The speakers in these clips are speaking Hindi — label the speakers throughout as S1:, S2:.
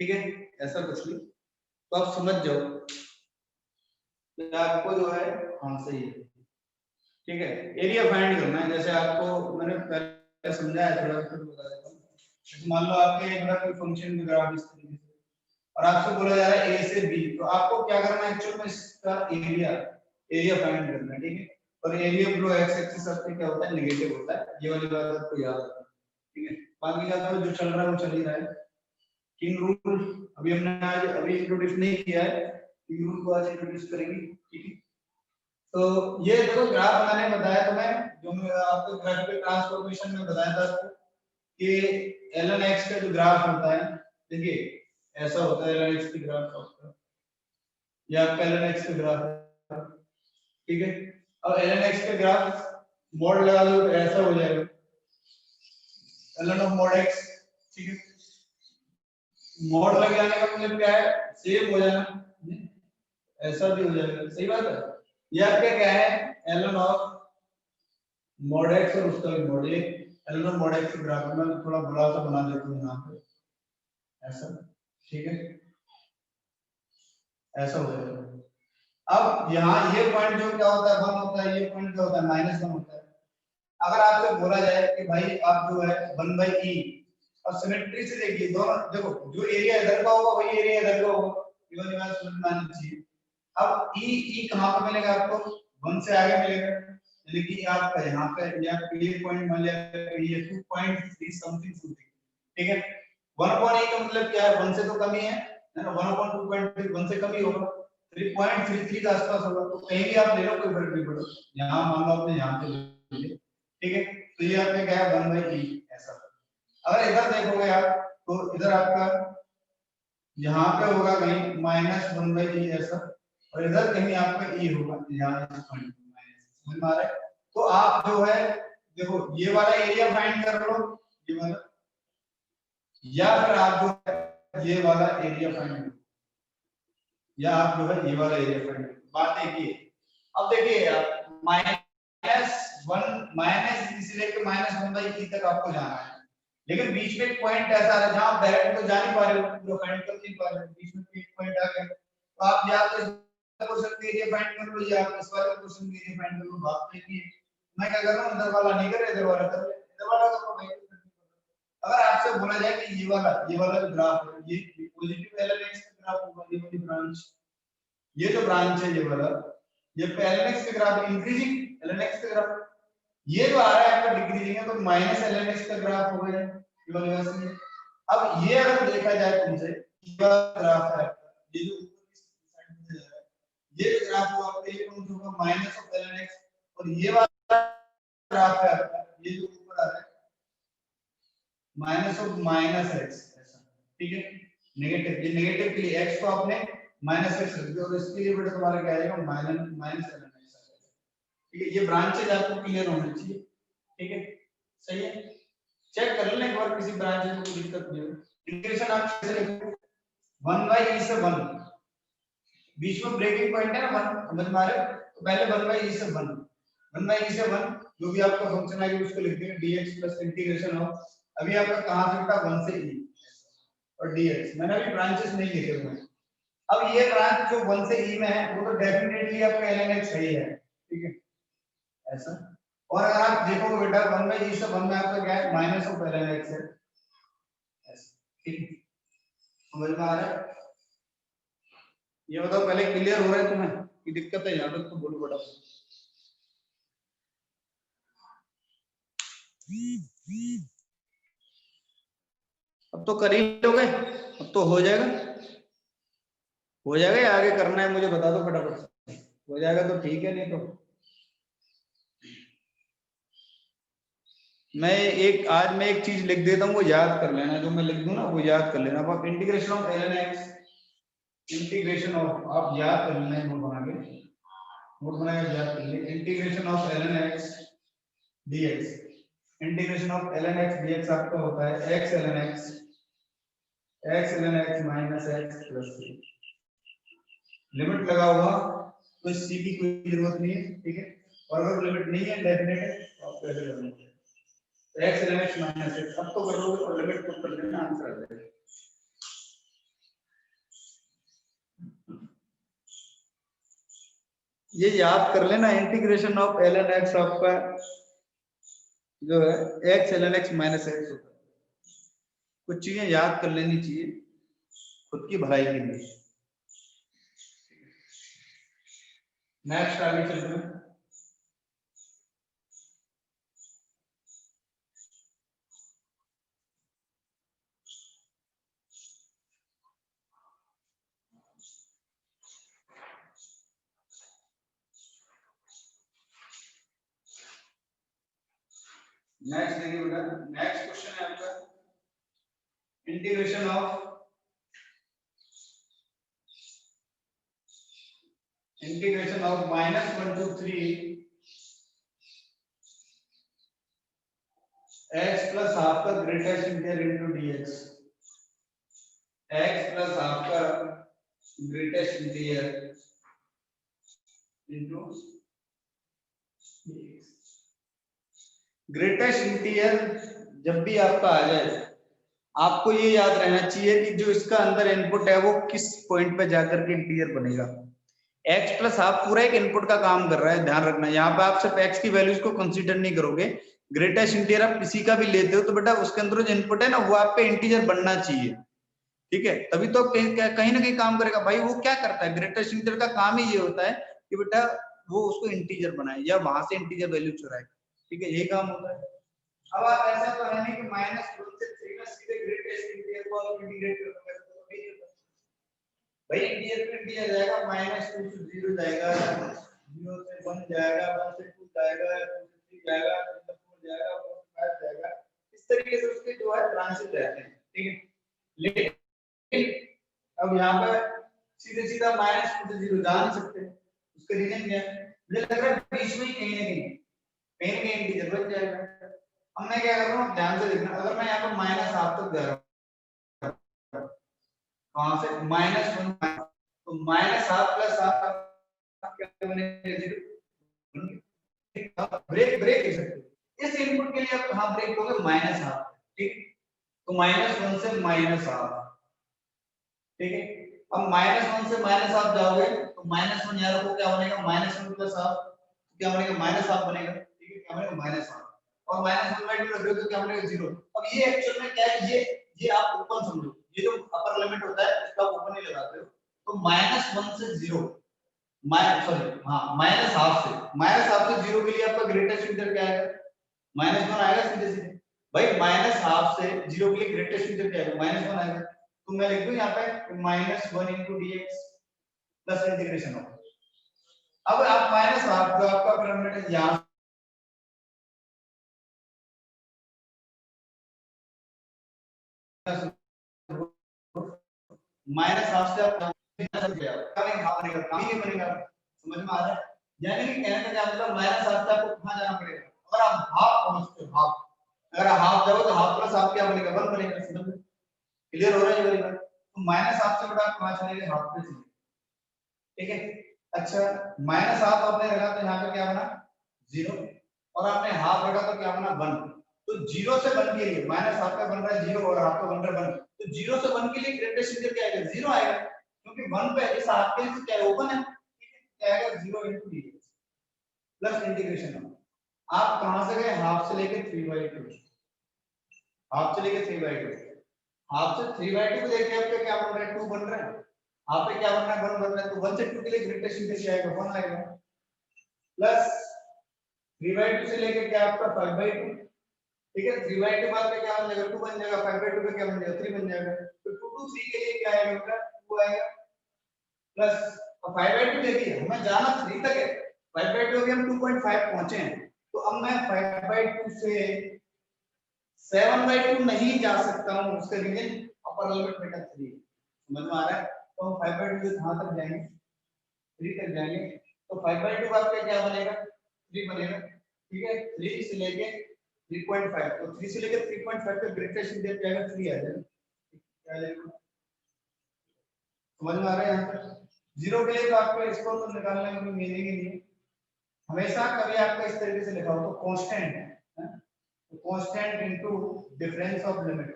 S1: ठीक है, ऐसा कुछ नहीं, तो आप समझ जाओ कि आपको जो है हाँ सही है। ठीक है, एरिया फाइंड करना है, जैसे आपको मैंने पहले समझाया, थोड़ा फिर बता देता हूँ। जैसे मान लो आपके एक कोई फंक्शन ग्राफ इस तरीके से और आपसे बोला जा रहा है ए से बी, तो आपको क्या करना है एक्चुअल में इसका एरिया फाइंड करना है। ठीक है, और एरिया बिलो एक्स एक्सिस आपके क्या होता है नेगेटिव होता है, ये वाली बात आपको याद रखना है। ठीक है, बाकी का तो जो चल रहा है वो चल ही रहा है। किंग रूल अभी हमने आज अभी इंट्रोड्यूस नहीं किया है, किंग रूल को आज इंट्रोड्यूस करेंगे। ठीक है, तो ये देखो ग्राफ मैंने बताया तुम्हें, जो मैं आपको ग्राफिकल ट्रांसफॉर्मेशन में बताया था आपको कि ln x का जो ग्राफ होता है, देखिए ऐसा होता है ln x की ग्राफ आपका, ये आपका ln x का ग्राफ है। ठीक है, अब ln x का ग्राफ मॉड लगा लो तो ऐसा हो जाएगा ln ऑफ मॉड x। ठीक है, मॉड लग जाने का मतलब क्या है, सेम हो जाना, ऐसा भी हो जाएगा, सही बात है। ये आपका क्या है ln ऑफ मॉड x और उसका भी मॉड, ये ln ऑफ मॉड x का ग्राफ मैं थोड़ा बड़ा सा बना देता हूं यहां पे, ऐसा। ठीक है, ऐसा हो जाएगा। अब यहाँ ये पॉइंट जो क्या होता है 1 होता है, ये पॉइंट क्या होता है -1 होता है। अगर आपसे बोला जाए कि भाई आप जो है 1/e, और सिमेट्री से देखिए दोनों, देखो जो एरिया इधर का होगा वही एरिया इधर का होगा, ये वाली बात समझ में आनी चाहिए। अब e कहां पे मिलेगा आपको, 1 से आगे मिलेगा, यानी कि आपका यहाँ पे या ये पॉइंट मान लिया ये 2.3 समथिंग समथिंग। ठीक है, 1/e का मतलब क्या है, 1 से तो कम ही है ना, 1/2.3 1 से कम ही होगा, 3.33 के आसपास होगा, तो कहीं भी आप ले लो कोई फर्क नहीं पड़ेगा। यहाँ मान लो आपने यहाँ पे ले लिया, ठीक है, तो ये आपका क्या है 1/e ऐसा। अगर इधर देखोगे आप तो इधर आपका यहाँ पे होगा कहीं -1/e ऐसा, और इधर कहीं आपका e होगा, यहाँ इस पॉइंट पे माइनस, समझ में आ रहा है। तो आप जो है देखो ये वाला एरिया फाइंड कर लो, ये वाला, या फिर आप जो है ये वाला एरिया फाइंड कर लो, या आप जो है ये वाला एरिया फाइंड कर लो। बात एक ही है। अब देखिए आप -1 से लेकर -1/e तक आपको जाना है, लेकिन बीच में एक पॉइंट ऐसा आ रहा है जहां आप डायरेक्ट तो जा नहीं पा रहे हो, पूरा फाइंड कर नहीं पा रहे हो, बीच में एक पॉइंट आ गया, तो आप या तो क्वेश्चन के एरिया फाइंड कर लो या आप इस वाले क्वेश्चन के एरिया फाइंड कर लो। बात नहीं है, मैं क्या कर रहा हूं इधर वाला नहीं कर रहा, इधर वाला कर ले, इधर वाला कर लो भाई। अगर आपसे बोला जाए कि ये वाला जो ग्राफ है ये पॉजिटिव ln x का ग्राफ होगा, ये वाली ब्रांच, ये जो ब्रांच है ये वाला, ये ln x का ग्राफ इंक्रीजिंग ln x का ग्राफ, ये जो आ रहा है आपका डिक्रीजिंग है, तो -ln x का ग्राफ हो गया ये वाली बात समझिए। अब ये अगर देखा जाए तुमसे ये वाला ग्राफ है, ये जो ऊपर की साइड में जा रहा है, ये जो ग्राफ हुआ आपका ये कौन सा होगा -ln x, और ये वाला ग्राफ है आपका ये जो ऊपर आ रहा है -x ऐसा। ठीक है, नेगेटिव, ये नेगेटिव के लिए x को आपने -x रख दिया, और इसके लिए बेटा तुम्हारा क्या आएगा -ln x। ठीक है, ये ब्रांचेज आपको क्लियर होनी चाहिए। ठीक है, सही है, चेक कर लेना एक बार किसी ब्रांच में कोई दिक्कत नहीं हो। इंटीग्रेशन आप कैसे लिखोगे 1/e से 1, बीच में ब्रेकिंग पॉइंट है ना 1, समझ में आ रहा है, तो पहले 1/e से 1 जो भी आपका फंक्शन आएगा उसको लिख देंगे dx प्लस इंटीग्रेशन ऑफ, अभी आपका कहां से बेटा 1 से e और dx, मैंने अभी ब्रांचेस नहीं लिखे हुए हैं। अब ये ब्रांच जो 1 से e में है वो तो डेफिनेटली आपका ln x सही है। ठीक है, ऐसा। और अगर आप देखोगे बेटा 1/e से 1 में आपका क्या है -ln x है, ऐसा। ठीक है, समझ में आ रहा है, ये बताओ पहले क्लियर हो रहा है तुम्हें कि दिक्कत है यहाँ तक, तो बोलो बेटा। अब तो कर ही लोगे, अब तो हो जाएगा, हो जाएगा या आगे करना है मुझे बता दो फटाफट, हो जाएगा तो ठीक है, नहीं तो मैं एक चीज लिख देता हूँ, वो याद कर लेना, जो मैं लिख दूं ना वो याद कर लेना। अब integration of ln x, integration of, आप याद कर लेना, नोट बना के याद कर ले, integration of ln x dx, integration of ln x dx आपका होता है x ln x minus x plus c, limit लगा हुआ तो c की कोई जरूरत नहीं है। ठीक है, और अगर लिमिट नहीं है डेफिनेट है तो आप कैसे करोगे, x ln x minus x, अब तो कर लोगे और लिमिट पुट कर देना, आंसर आ जाएगा। ये याद कर लेना, इंटीग्रेशन ऑफ ln x आपका जो है x ln x minus x होता है। कुछ चीजें याद कर लेनी चाहिए खुद की भलाई के लिए। नेक्स्ट आगे चलते हैं। नेक्स्ट देखिए बेटा, नेक्स्ट क्वेश्चन है आपका integration of -1 to 3 x plus half का greatest integer into dx। x plus half का greatest integer into dx। Greatest integer जब भी आपका आ जाए आपको ये याद रहना चाहिए कि जो इसका अंदर इनपुट है वो किस पॉइंट पे जाकर के इंटीजर बनेगा। x प्लस हाफ पूरा एक इनपुट का काम कर रहा है, ध्यान रखना। यहाँ पे आप सिर्फ x की वैल्यूज को कंसीडर नहीं करोगे, ग्रेटेस्ट इंटीजर आप किसी का भी लेते हो तो बेटा उसके अंदर जो इनपुट है ना वो आपका इंटीजर बनना चाहिए, ठीक है, तभी तो कहीं ना कहीं काम करेगा। भाई वो क्या करता है, ग्रेटेस्ट इंटीजर का काम ही ये होता है कि बेटा वो उसको इंटीजर बनाए या वहां से इंटीजर वैल्यू चुराए, ठीक है, यही काम होता है। अब आप ऐसा तो है नहीं कि -1 से 3 में सीधे ग्रेटेस्ट इंटीजर को आप इंटीग्रेट कर दोगे, तो नहीं होता भाई। इंटीजर पे इंटीजर जाएगा, -2 से 0 जाएगा, 0 से 1 जाएगा, 1 से 2 जाएगा, 2 से 3 जाएगा, 3 से 4 जाएगा, 4 से 5 जाएगा। इस तरीके से उसके जो है ब्रांचेस रहते हैं, ठीक है। लेकिन अब यहाँ पे सीधे सीधा -2 से 0 जा नहीं सकते, उसका रीजन क्या है? मुझे लग रहा है बीच में कहीं ना कहीं इंटीजर बन जाएगा। अब मैं क्या कर रहा हूँ, ध्यान से देखना, अगर मैं यहाँ पर -1 तक जा रहा हूँ, कहां से -1, तो -1 प्लस हाफ क्या बनेगा, 0। ब्रेक ब्रेक कर सकते हो इस इनपुट के लिए, आप कहां ब्रेक दोगे, -1, ठीक। तो -1 से -1, ठीक है। अब -1 से -1 जाओगे तो -1 यार को क्या बनेगा, -1 प्लस हाफ क्या बनेगा, -1 बनेगा, ठीक है, क्या बनेगा, -1। और -1/2 रख दो तो क्या बनेगा, 0। अब ये एक्चुअल में क्या है, ये आप ओपन समझो, ये जो अपर लिमिट होता है इसका आप ओपन ही लगाते हो। तो -1 से 0, सॉरी हाँ -1/2 से 0 के लिए आपका ग्रेटेस्ट इंटीजर क्या आएगा, -1 आएगा सीधे सीधे। भाई -1/2 से 0 के लिए ग्रेटेस्ट इंटीजर क्या आएगा, -1 आएगा। तो मैं लिख दूं यहाँ पे -1 into dx plus integration of. अब आप -1/2 जो आपका पैरामीटर है यहाँ -1/2 से आप हाफ बनेगा, काम ही नहीं बनेगा। समझ में आ रहा है? यानी कि कहने का क्या मतलब, -1/2 से आपको कहां जाना पड़ेगा, अगर आप हाफ पहुंचते हो, हाफ, अगर हाफ जाओ तो हाफ प्लस हाफ क्या बनेगा, 1 बनेगा। समझ में क्लियर हो रहा है ये वाली बात? तो -1/2 से बेटा आप कहां चलेंगे, हाफ पे चलेंगे, ठीक है। अच्छा -1/2 आपने रखा तो यहाँ पे क्या बना, 0, और आपने हाफ रखा तो क्या बना, 1। तो 0 से 1 के लिए -1/2 का बन रहा है 0 और हाफ का बन रहा है 1, तो 0 से 1 के लिए ग्रेटेस्ट इंटीजर क्या आएगा, 0 आएगा, क्योंकि 1 पे इस हाफ के लिए क्या ओपन है, ठीक है, क्या आएगा, 0 into dx प्लस इंटीग्रेशन। आप कहां से गए, हाफ से लेके 3/2, हाफ से लेके 3/2, हाफ से 3/2 को देखिए आपका क्या बन रहा है, 2 बन रहा है, आप पे क्या बन रहा है, 1 बन रहा है। तो 1 से 2 के लिए ग्रेटेस्ट इंटीजर क्या आएगा, 1 आएगा, प्लस 3/2 से लेके क्या आपका 5/2, ठीक है। 3/2 बाद में क्या बन जाएगा, 2 बन जाएगा, 5/2 पे क्या बन जाएगा, 3 बन जाएगा। तो 2 to 3 के लिए क्या आएगा बेटा, 2 आएगा, प्लस 5/2 देखिए हमें जाना 3 तक है, 5/2 अभी हम 2.5 पहुंचे हैं, तो अब मैं 5/2 से 7/2 नहीं जा सकता हूं, उसका रीजन अपर लिमिट बेटा 3। समझ में आ रहा है? तो हम 5/2 से कहां तक जाएंगे, 3 तक जाएंगे। तो 5/2 बाद में क्या बनेगा, 3 बनेगा, ठीक है। 3 से लेके 3.5, तो 3 से लेके 3.5 का ग्रेटेस्ट इंटीजर क्या आएगा, 3 आ जाएगा, क्या आ जाएगा, समझ में आ रहा है? यहाँ पर 0 के लिए तो आपको इसको तो निकालने में कोई मीनिंग ही नहीं है। हमेशा कभी आपका इस तरीके से लिखा हो तो कांस्टेंट है, तो constant into difference of limit,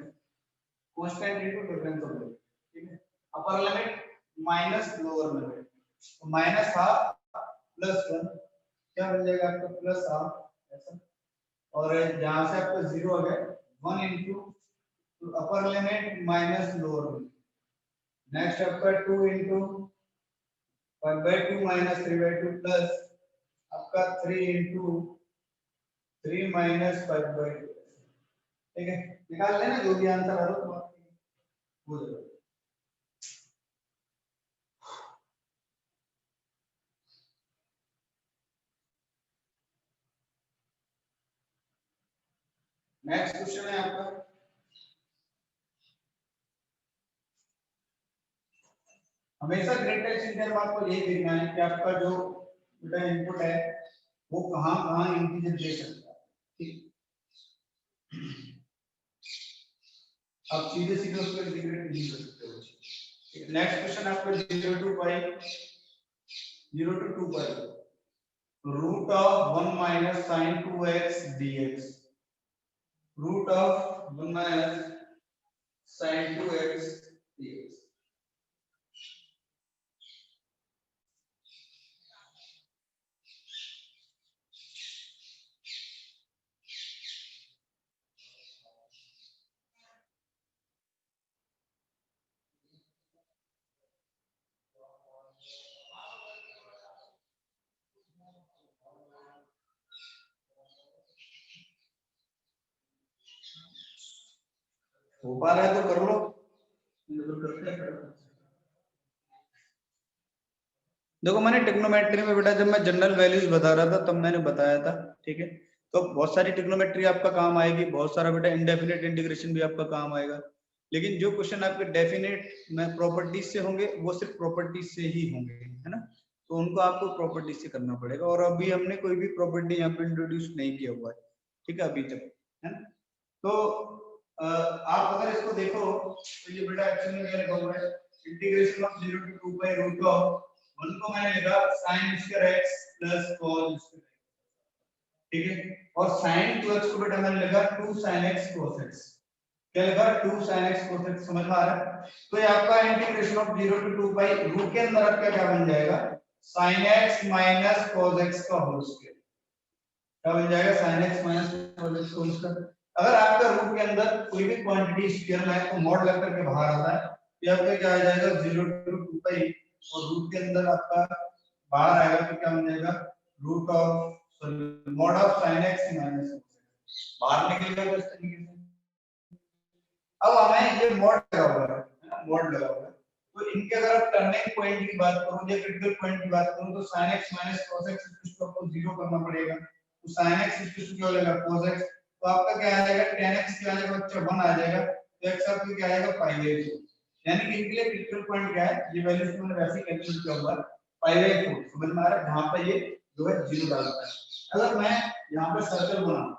S1: constant into difference of limit, ठीक है। Upper limit minus lower limit, तो -1/2 +1 क्या बन जाएगा आपका प्लस हाफ ऐसा, और जहां से आपका 0 आ गया 1 into upper limit minus lower limit, next आपका 2 into 5/2 minus 3/2 प्लस आपका 3 into 3 minus 5/2, ठीक है, निकाल लेना जो भी आंसर आ रहा हो वो दे दो। नेक्स्ट क्वेश्चन है आपका, हमेशा ग्रेड टेस्ट इंटर में आपको यही देखना है कि आपका जो बेटा इनपुट है वो कहां कहां इंटीजर दे सकता है, ठीक, आप सीधे सीधे उसको इंटीग्रेट नहीं कर सकते हो। नेक्स्ट क्वेश्चन आपका 0 to pi 0 to 2 pi root of 1 minus sin 2x dx, root of 1 minus sin 2x dx, हो पा रहा है तो कर लो, तो करते हैं। देखो मैंने ट्रिग्नोमेट्री में बेटा जब मैं जनरल वैल्यूज बता रहा था तब मैंने बताया था, ठीक है, तो बहुत सारी ट्रिग्नोमेट्री आपका काम आएगी, बहुत सारा बेटा इंडेफिनिट इंटीग्रेशन भी आपका काम आएगा, लेकिन जो क्वेश्चन आपके डेफिनेट में प्रॉपर्टीज से होंगे वो सिर्फ प्रॉपर्टीज से ही होंगे, है ना, तो उनको आपको प्रॉपर्टीज से करना पड़ेगा, और अभी हमने कोई भी प्रॉपर्टी यहाँ पे इंट्रोड्यूस नहीं किया हुआ है, ठीक है, अभी तक, है ना, तो आप अगर इसको देखो तो ये बेटा एक्चुअली में क्या लिखा हुआ है, integration of 0 to 2 pi root of 1 को मैंने लिखा sin square x plus cos square, ठीक है, और sin 2x को बेटा मैंने लिखा 2 sin x cos x, क्या लिखा 2 sin x cos x, समझ में आ रहा है, तो ये आपका integration of 0 to 2 pi root के अंदर आपका क्या बन जाएगा sin x minus cos x का होल स्क्वायर, क्या बन जाएगा sin x minus cos x whole square. अगर आपका रूट के अंदर कोई भी क्वांटिटी स्क्वायर में है तो मॉड लग करके बाहर आता है, ये आपका क्या आ जाएगा 0 to 2 pi, और रूट के अंदर आपका बाहर आएगा तो क्या बन जाएगा root of sorry mod of sin x minus cos x, बाहर निकलेगा इस तरीके से। अब हमें ये मॉड लगा हुआ है, मॉड लगा हुआ है, तो इनके अगर आप टर्निंग पॉइंट की बात करो या क्रिटिकल पॉइंट की बात करो तो sin x minus cos x इसको आपको 0 करना पड़ेगा, तो sin x इसको क्या हो जाएगा cos x, तो आपका क्या आ जाएगा tan x क्या आ जाएगा बच्चा 1 आ जाएगा, तो x आपका क्या आएगा पाई बाय 4, यानी कि इनके लिए क्रिटिकल पॉइंट क्या है, ये वैल्यू मैंने वैसे ही कैलकुलेट किया हुआ है पाई बाय 4, समझ में आ रहा है, जहां पे ये जो है 0 डालता है। अगर मैं यहां पे सर्कल बनाऊं,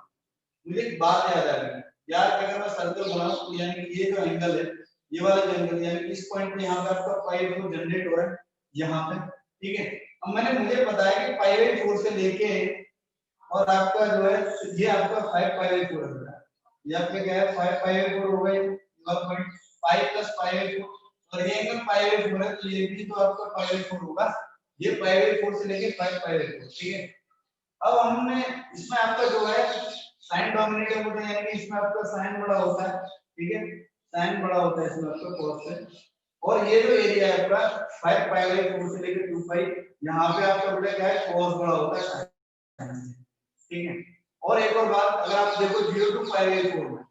S1: मुझे एक बात याद आ गई यार कि अगर मैं सर्कल बनाऊं तो यानी कि ये जो एंगल है, ये वाला जो एंगल यानी कि इस पॉइंट पे यहां पे आपका पाई बाय 4 जनरेट हो रहा है यहां पे, ठीक है, अब मैंने मुझे पता है कि पाई बाय 4 से लेके और आपका जो है ये आपका 5 पाई बाय 4 है, ये आपका क्या है 5 पाई बाय 4 हो गए, और पॉइंट 5 प्लस पाई बाय 4, और ये एंगल पाई बाय 4 है तो ये भी तो आपका पाई बाय 4 होगा, ये पाई बाय 4 से लेके 5 पाई बाय 4, ठीक है। अब हमने इसमें आपका जो है साइन डोमिनेटर होता है, यानी कि इसमें आपका साइन बड़ा होता है, ठीक है, साइन बड़ा होता है इसमें आपका cos से, और ये जो एरिया है आपका 5 पाई बाय 4 से लेके 2 पाई, यहां पे आपका बेटा क्या है cos बड़ा होता है sin से, ठीक है। और एक और बात, अगर आप देखो 0 to पाई बाय 4 में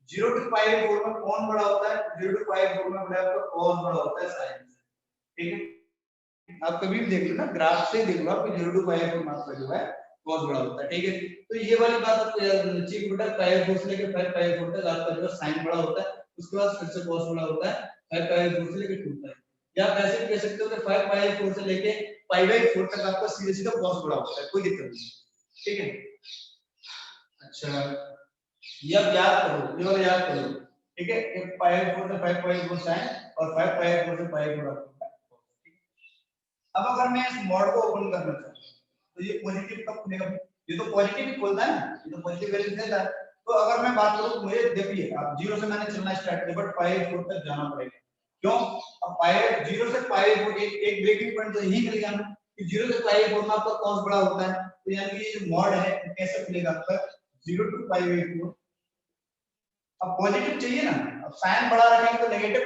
S1: 0 to पाई बाय 4 में कौन बड़ा होता है, 0 to पाई बाय 4 में बेटा आपका cos बड़ा होता है sin से, ठीक है, आप कभी भी देख लो ना ग्राफ से देख लो आप 0 to पाई बाय 4 में आपका जो है cos बड़ा होता है, ठीक है, तो ये वाली बात आपको याद रखनी चाहिए, बेटा पाई बाय 4 से लेके 5 पाई बाय 4 तक आपका जो sin बड़ा होता है, उसके बाद फिर से cos बड़ा होता है 5 पाई बाय 4 से लेके 2 पाई, या आप ऐसे भी कह सकते हो कि 5 पाई बाय 4 से लेके पाई बाय 4 तक आपका सीधे सीधा cos बड़ा होता है, कोई दिक्कत नहीं, ठीक है। अच्छा ये आप याद करो, ये वाला याद करो, ठीक है, एक पाई बाय 4 से 5 पाई बाय 4 sin और 5 पाई बाय 4 से पाई बाय 4 आपका। अब अगर मैं इस मॉड को ओपन करना चाहूं तो ये पॉजिटिव कब खुलेगा, ये तो पॉजिटिव ही खोलता है ना, ये तो पॉजिटिव वैल्यू देता है, तो अगर मैं बात करूं तो मुझे देखिए अब 0 से मैंने चलना स्टार्ट किया बट पाई 4 तक जाना पड़ेगा, क्यों, अब पाई 0 से पाई 4 एक ब्रेकिंग पॉइंट तो यही मिल गया ना, 0 से पाई 4 में आपका cos बड़ा होता है, तो यानी कि ये जो मॉड है कैसे खुलेगा आपका 0 to पाई बाई 4। अब पॉजिटिव चाहिए ना, अब साइन बड़ा रखेंगे तो नेगेटिव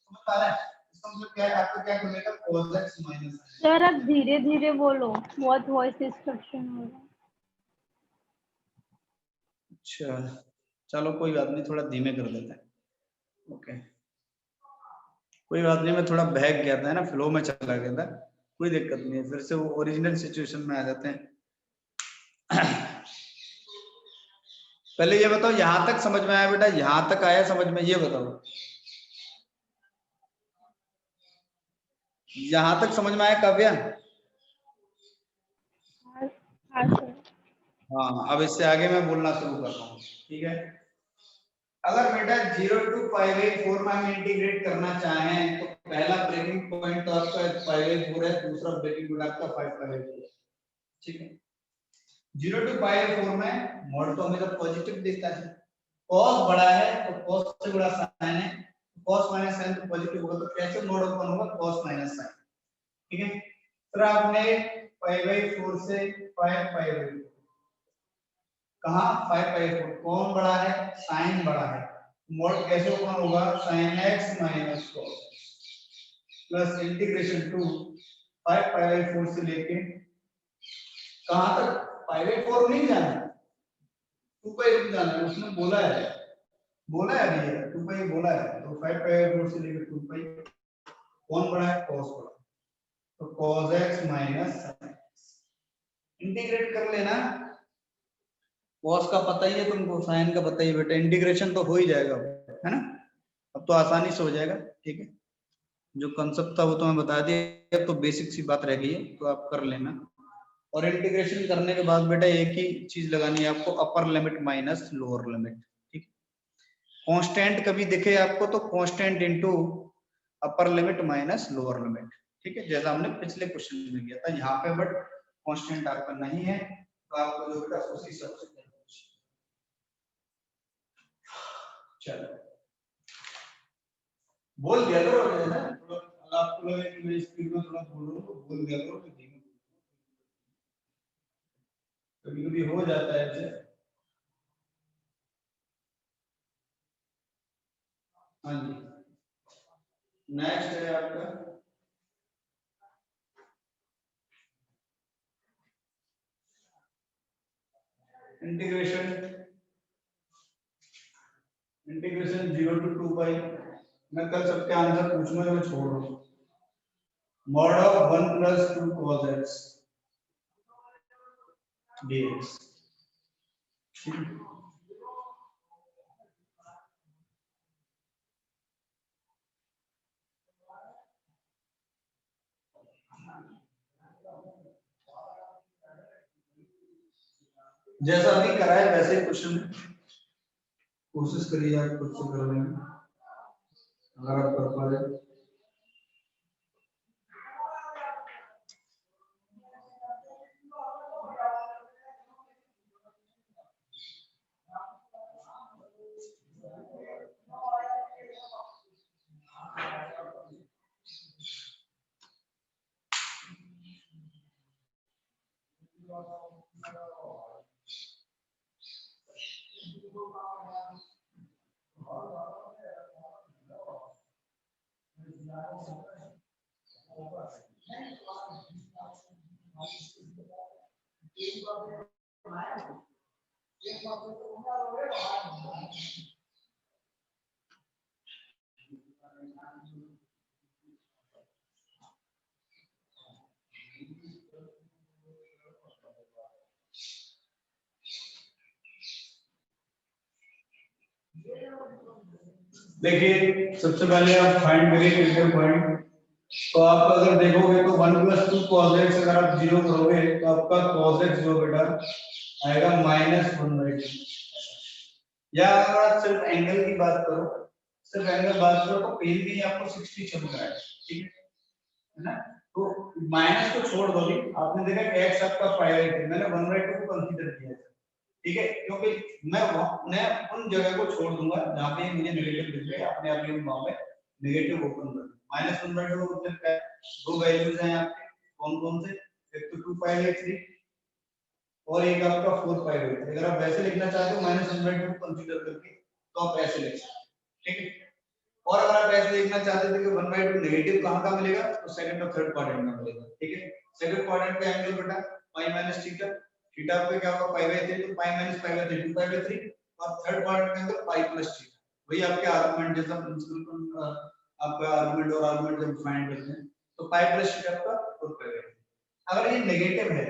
S1: समझ आ रहा है, इसका मतलब क्या है आपको क्या खुलेगा cos x माइनस।
S2: सर आप धीरे धीरे बोलो, बहुत वॉइस डिस्ट्रक्शन हो रहा है।
S1: अच्छा चलो कोई बात नहीं, थोड़ा धीमे कर देते हैं। ओके कोई बात नहीं, मैं थोड़ा बहक गया था ना, फ्लो में चला गया था, कोई दिक्कत नहीं है, फिर से वो ओरिजिनल सिचुएशन में आ जाते हैं। पहले ये बताओ यहां तक समझ में आया बेटा, यहां तक आया समझ में, ये बताओ यहां तक समझ में आया काव्या?
S2: हाँ सर।
S1: हाँ अब इससे आगे मैं बोलना शुरू करता हूँ, ठीक है। अगर बेटा 0 to पाई बाई 4 में हम इंटीग्रेट करना चाहें तो पहला ब्रेकिंग पॉइंट तो आपका पाई बाई 4 है, दूसरा ब्रेकिंग पॉइंट आपका 5 पाई बाई 4, ठीक है। 0 to पाई बाई 4 में मॉड तो हमेशा पॉजिटिव देता है, cos बड़ा है तो cos से बड़ा साइन है, cos माइनस साइन तो पॉजिटिव होगा, तो कैसे मॉड ओपन होगा cos माइनस साइन, ठीक है। फिर आपने पाई बाई 4 से 5 पाई बाई 4, कहां 5 पाई 4, कौन बड़ा है साइन बड़ा है, मॉड कैसे ओपन होगा sin x minus cos plus integration to 5 pi by 4 से लेके कहां तक पाई बाई 4 नहीं जाना, 2 पाई रुक जाना है, उसने बोला है अभी ये 2 पाई बोला है, तो 5 पाई बाई 4 से लेके 2 पाई, कौन बड़ा है cos बड़ा, तो cos x minus sin x integrate कर लेना, cos का पता ही है तुमको, sin का पता ही है बेटा, इंटीग्रेशन तो हो ही जाएगा है ना, अब तो आसानी से हो जाएगा, ठीक है। जो कंसेप्ट था वो तो मैं बता दिया, तो बेसिक सी बात रह गई है तो आप कर लेना। और इंटीग्रेशन करने के बाद बेटा एक ही चीज लगानी है आपको, upper limit minus lower limit, ठीक। कांस्टेंट कभी दिखे आपको तो constant into upper limit minus lower limit, ठीक है, जैसा हमने पिछले क्वेश्चन में किया था। यहाँ पे बट कांस्टेंट आपका नहीं है, तो आपको जो बेटा उसी हिसाब से करना है। चलो बोल दिया करो है ना, आपको लगे कि मैं स्पीड में थोड़ा बोल रहा हूँ तो बोल दिया करो, कभी कभी हो जाता है ऐसे। हाँ जी नेक्स्ट है आपका इंटीग्रेशन 0 to 2 पाई, मैं कल सबके आंसर पूछूंगा तो मैं छोड़ रहा हूँ, mod of 1 plus 2 cos x dx, जैसा अभी करा है वैसे ही क्वेश्चन कोशिश करिए आप खुद से करने में, अगर आप कर पा रहे। देखिए सबसे पहले आप फाइंड करिए क्रिटिकल पॉइंट, तो आप अगर देखोगे तो 1 plus 2 cos x अगर आप 0 करोगे तो आपका cos x जो बेटा आएगा -1/2, या अगर आप सिर्फ एंगल की बात करो, सिर्फ एंगल बात करो तो पेन भी आपको 60 चल रहा है, ठीक है ना, तो माइनस को छोड़ दो, भी आपने देखा कि x आपका पाई बाई 2, मैंने 1/2 को कंसीडर किया है, ठीक है, क्योंकि मैं उन जगह को छोड़ दूंगा जहां पे मुझे नेगेटिव दिख रहे हैं, अपने आप ही वहां पे नेगेटिव ओपन कर -1/2 मतलब क्या, दो वैल्यूज हैं आपके, कौन कौन से एक तो 2π/3 और एक आपका 4π/3। अगर आप वैसे लिखना चाहते हो -1/2 कंसीडर करके तो आप ऐसे लिख सकते हो, ठीक है। और अगर आप ऐसे लिखना चाहते थे कि 1/2 नेगेटिव कहां का मिलेगा, तो सेकंड और थर्ड क्वाड्रेंट में मिलेगा, ठीक है। सेकंड क्वाड्रेंट का एंगल बेटा π - थीटा, थीटा पे क्या होगा π/3, तो π - π/3 और थर्ड क्वाड्रेंट का एंगल π + थीटा। वही आपके आर्गुमेंट जैसा प्रिंसिपल आपका आर्गुमेंट और आर्गुमेंट जब फाइंड करते हैं तो π + थीटा आपका 4π/3। अगर ये नेगेटिव है,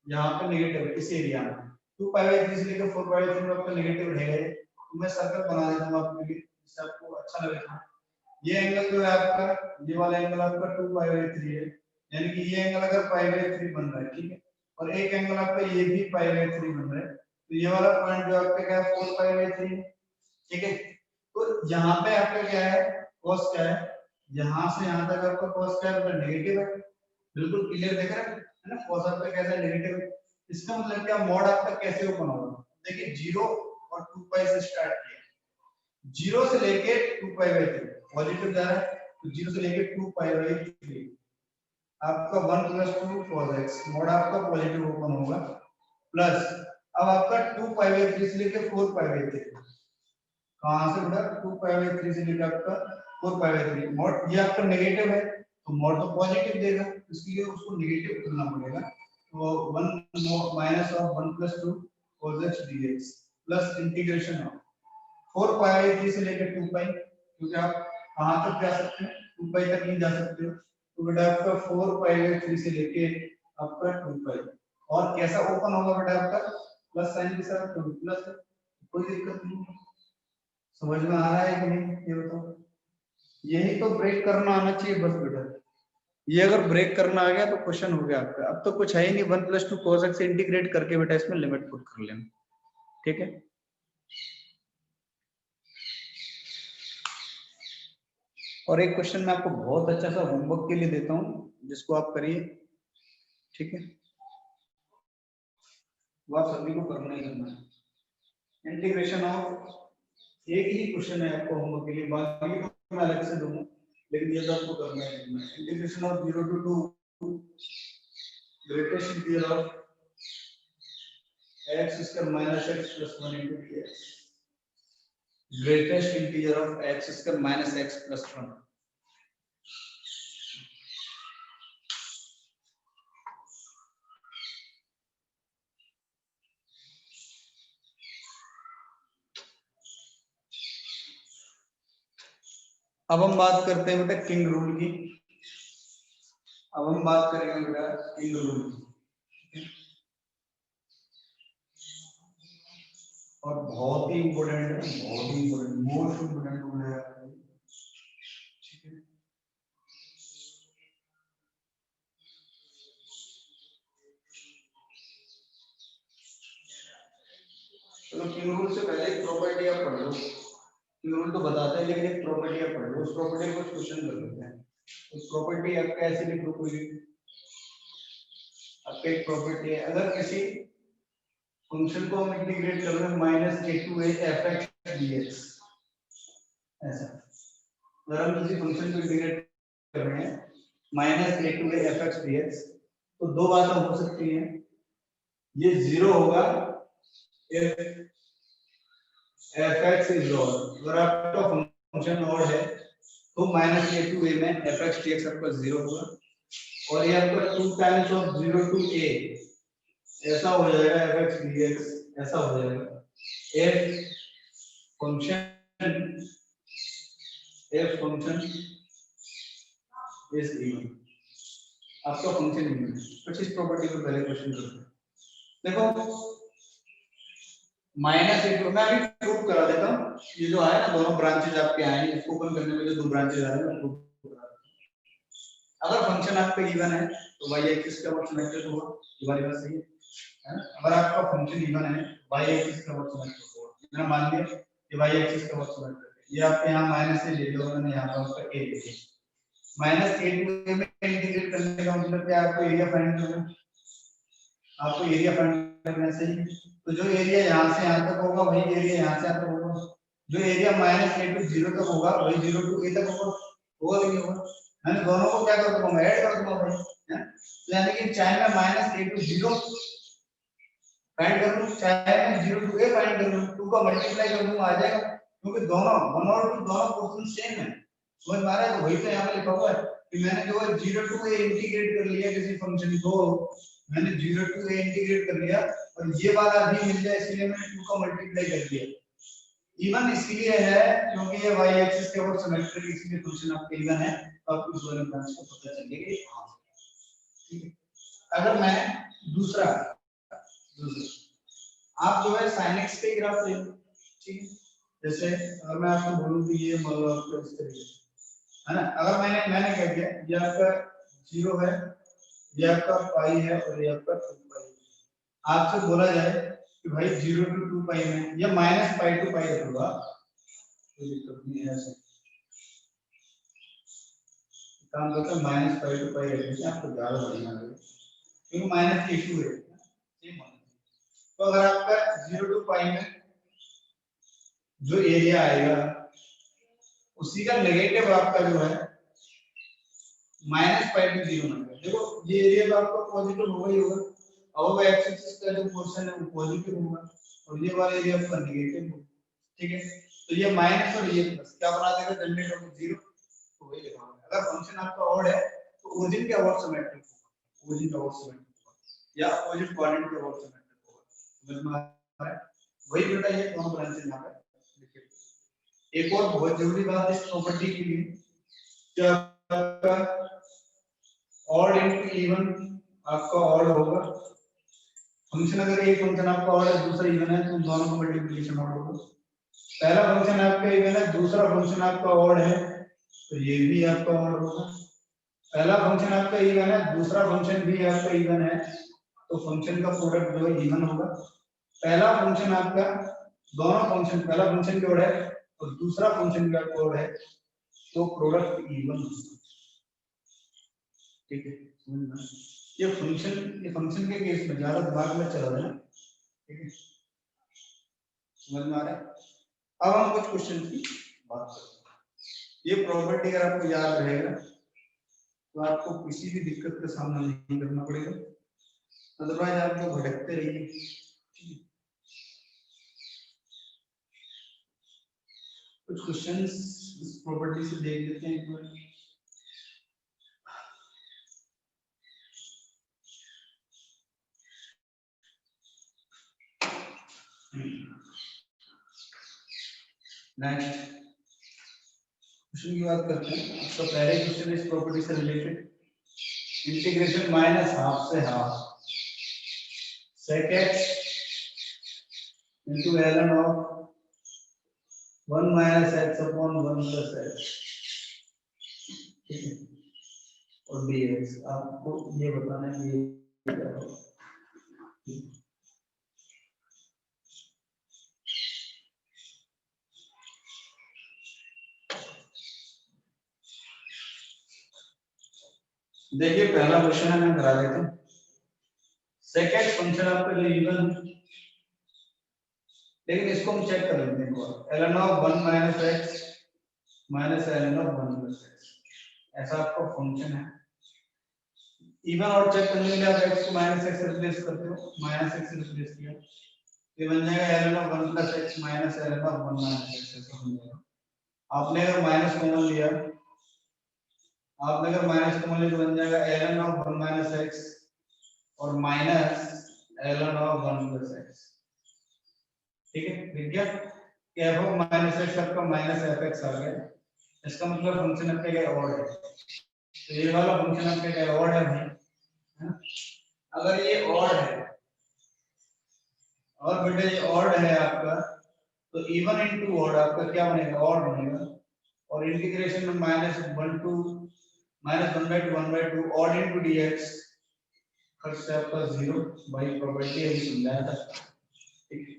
S1: यहाँ पे नेगेटिव है इस एरिया में, 2π/3 से लेकर 4π/3 में आपका नेगेटिव रहेगा, तो मैं सर्कल बना देता हूं आपके लिए जिससे आपको अच्छा लगेगा। ये एंगल जो है आपका, ये वाला एंगल आपका 2π/3 है, यानी कि ये एंगल अगर π/3 बन रहा है, ठीक है, और एक एंगल आपका ये भी π/3 बन रहा है, तो ये वाला पॉइंट जो आपका क्या है 4π/3 है, ठीक है। तो यहाँ पे आपका क्या है cos क्या है, यहाँ से यहाँ तक आपका cos क्या है, नेगेटिव है, बिल्कुल क्लियर देख रहे हैं है ना। cos आपका कैसा है, नेगेटिव है। इसका मतलब क्या, मॉड आपका कैसे ओपन होगा, देखिए 0 और 2π से स्टार्ट किया, 0 से लेके 2π/3 पॉजिटिव जा रहा है, तो 0 से लेके 2π/3 आपका 1 + 2 cos x, मॉड आपका पॉजिटिव ओपन होगा, प्लस अब आपका 2π/3 से लेके 4π/3, कहां से बेटा 2π/3 से लेकर आपका 4π/3, मॉड ये आपका नेगेटिव है तो मॉड तो पॉजिटिव देगा, इसलिए उसको नेगेटिव करना पड़ेगा। तो 1 - 1 + 2 cos x dx plus integration of 4π/3 से लेकर 2π, क्योंकि आप कहां तक जा सकते हैं, 2π तक नहीं जा सकते हो, तो बेटा आपका 4π/3 से लेके आपका 2π, और कैसा ओपन होगा बेटा आपका प्लस साइन के साथ, तो प्लस, कोई दिक्कत नहीं है। समझ में आ रहा है कि नहीं ये बताओ। यही तो ब्रेक करना आना चाहिए बस बेटा, ये अगर ब्रेक करना आ गया तो क्वेश्चन हो गया आपका। अब तो कुछ है ही नहीं, 1 + 2 cos x से इंटीग्रेट करके बेटा इसमें लिमिट पुट कर लेना, ठीक है। और एक क्वेश्चन मैं आपको बहुत अच्छा सा होमवर्क के लिए देता हूं जिसको आप करिए, ठीक है, वो आप सभी को करना ही करना है। इंटीग्रेशन ऑफ, एक ही क्वेश्चन है आपको होमवर्क के लिए, बाकी तो मैं अलग से दूंगा, लेकिन ये तो आपको करना है। Integration of 0 to 2 greatest integral of x² - x + 1 * dx, greatest integral of x² - x + 1। अब हम बात करते हैं बेटा किंग रूल की, अब हम बात करेंगे बेटा किंग रूल की, और बहुत ही इंपॉर्टेंट है, बहुत ही इंपॉर्टेंट, मोस्ट इंपॉर्टेंट रूल है, ठीक है। चलो किंग रूल से पहले एक प्रॉपर्टी आप पढ़ लो, किंग रूल तो बताते हैं लेकिन एक प्रॉपर्टी आप पढ़ लो, उस प्रॉपर्टी को क्वेश्चन कर लेते हैं। उस प्रॉपर्टी आप कैसे लिखो, कोई आपका एक प्रॉपर्टी है, अगर किसी फंक्शन को हम इंटीग्रेट कर रहे हैं -a to a fx dx, ऐसा अगर हम किसी फंक्शन को इंटीग्रेट कर रहे हैं -a to a fx dx, तो दो बातें हो सकती हैं, ये 0 होगा if fx is odd, अगर आपका फंक्शन ऑड है तो -a to a में fx dx आपका 0 होगा, और ये आपका 2 times of 0 to a ऐसा हो जाएगा fx dx, ऐसा हो जाएगा if function is even, आपका फंक्शन इवन है। कुछ इस प्रॉपर्टी को पहले क्वेश्चन करते हैं, देखो -a, मैं अभी प्रूव करा देता हूँ, ये जो आया ना दोनों ब्रांचेज आपके आए हैं, इसको ओपन करने में जो दो ब्रांचेज आए हैं वो अगर फंक्शन आपका इवन है तो y एक्सिस का वर्ड सिमेट्रिक होगा, ये वाली बात सही है ना। अगर आपका फंक्शन इवन है y एक्सिस का वर्ड सिमेट्रिक होगा, मैंने मान लिया कि y एक्सिस का वर्ड सिमेट्रिक है, ये आपके यहां माइनस से ले लिया मैंने, यहां पर आपका a ले लिया, -a to a में इंटीग्रेट करने का मतलब क्या, आपको एरिया फाइंड करना है, आपको एरिया फाइंड करना है, सही। तो जो एरिया यहां से यहां तक होगा वही एरिया यहां से यहां तक होगा, जो एरिया -a to 0 तक होगा वही 0 to a तक होगा, होगा कि नहीं होगा, मैंने दोनों को क्या कर दूंगा, ऐड कर दूंगा भाई, है। यानी कि चाहे मैं minus A to zero find कर लूं, चाहे मैं जीरो टू ए फाइंड कर लूं, 2 का मल्टीप्लाई कर दूं आ जाएगा, क्योंकि दोनों 1 और 2 दोनों पोर्शन सेम है। समझ में आ रहा है? तो वही तो यहाँ पे लिखा हुआ है कि मैंने जो है जीरो टू ए इंटीग्रेट कर लिया किसी फंक्शन को, मैंने जीरो टू ए इंटीग्रेट कर लिया और ये वाला भी मिल जाए इसलिए मैंने 2 का मल्टीप्लाई कर दिया। इवन इसलिए है क्योंकि ये y एक्सिस के ऊपर सिमेट्रिक, इसलिए फंक्शन आपका इवन है, तो आपको इस वाले ब्रांच को पता चलेगा ये कहां से। ठीक है, अगर मैं दूसरा आप जो है sin x के ग्राफ ले लो, ठीक है, जैसे अगर मैं आपको बोलूं कि ये मान लो आपका इस तरीके है ना, अगर मैंने क्या किया, ये आपका 0 है, ये आपका पाई है और ये आपका 2 पाई है। आपसे बोला जाए कि भाई 0 टू 2 पाई में या माइनस पाई टू पाई रखूंगा, कोई दिक्कत नहीं है, ऐसे काम करते हैं माइनस पाई टू पाई रखने से आपको ज्यादा बढ़िया लगेगा, क्योंकि माइनस के इशू है सेम। तो अगर आपका 0 टू पाई में जो एरिया आएगा उसी का नेगेटिव आपका जो है माइनस पाई टू 0 में, देखो ये एरिया तो आपका पॉजिटिव होगा ही होगा, और एक्स एक्सिस का जो पोर्शन है वो पॉजिटिव होगा और ये वाला एरिया आपका नेगेटिव होगा। ठीक है, तो ये माइनस और ये प्लस क्या बना देगा, जनरेट होगा 0, तो वही लिखा होगा। अगर फंक्शन आपका ऑड है तो ओरिजिन के ऑड सिमेट्रिक होगा, ओरिजिन का ऑड सिमेट्रिक होगा या अपोजिट कोऑर्डिनेट के ऑड सिमेट्रिक होगा। समझ में आ रहा है? वही बेटा ये दोनों ब्रांचेस यहां पे लिखे। एक और बहुत जरूरी बात इस प्रॉपर्टी के लिए, क्या आपका ऑड इनटू इवन आपका ऑड होगा, फंक्शन अगर एक फंक्शन आपका ऑड है दूसरा इवन है तो दोनों का मल्टीप्लिकेशन ऑड होगा। पहला फंक्शन आपका इवन है दूसरा फंक्शन आपका ऑड है तो ये भी आपका ऑड होगा। पहला फंक्शन आपका इवन है दूसरा फंक्शन भी आपका इवन है तो फंक्शन का प्रोडक्ट जो है इवन होगा। पहला फंक्शन आपका दोनों फंक्शन, पहला फंक्शन का ऑड है और दूसरा फंक्शन का ऑड है तो प्रोडक्ट इवन होगा। ठीक है, समझ में? ये फंक्शन के केस में ज्यादा दिमाग में चला देना। ठीक है, समझ में आ रहा है? अब हम कुछ क्वेश्चन की बात करते हैं। ये प्रॉपर्टी अगर आपको याद रहेगा तो आपको किसी भी दिक्कत का सामना नहीं करना पड़ेगा, अदरवाइज आपको भटकते रहिए। कुछ क्वेश्चंस इस प्रॉपर्टी से देख लेते हैं एक बार। नेक्स्ट क्वेश्चन की बात करते हैं। आपका पहले क्वेश्चन इस प्रॉपर्टी से रिलेटेड, इंटीग्रेशन माइनस हाफ से half sec x into ln of 1 minus x upon 1 plus x, ठीक है, और dx आपको ये बताना है कि ये क्या होगा। देखिए पहला क्वेश्चन है, मैं करा देता हूं। sec x फंक्शन आपका जो इवन है, लेकिन इसको हम चेक कर लेते हैं एक बार। ln of 1 minus x minus ln of 1 plus x, ऐसा आपका फंक्शन है। इवन और चेक करने के लिए आप x को माइनस x से रिप्लेस करते हो, माइनस x से रिप्लेस किया, ये बन जाएगा ln of 1 plus x minus ln of 1 minus x, ऐसा बन जाएगा। आपने अगर माइनस कॉमन लिया, आपने अगर माइनस कॉमन लिया तो बन जाएगा ln of 1 minus x और minus ln of 1 plus x। ठीक है, लिख गया कि f of minus x आपका माइनस fx आ गया, इसका मतलब फंक्शन आपका क्या ऑड है, तो ये वाला फंक्शन आपका क्या ऑड है भाई, है ना? अगर ये ऑड है और बेटा ये ऑड है आपका, तो इवन इनटू ऑड आपका क्या बनेगा, ऑड बनेगा, और इंटीग्रेशन में minus 1 to minus 1/2 odd into dx खर्च से आपका 0 बाई प्रॉपर्टी अभी समझाया था। ठीक है,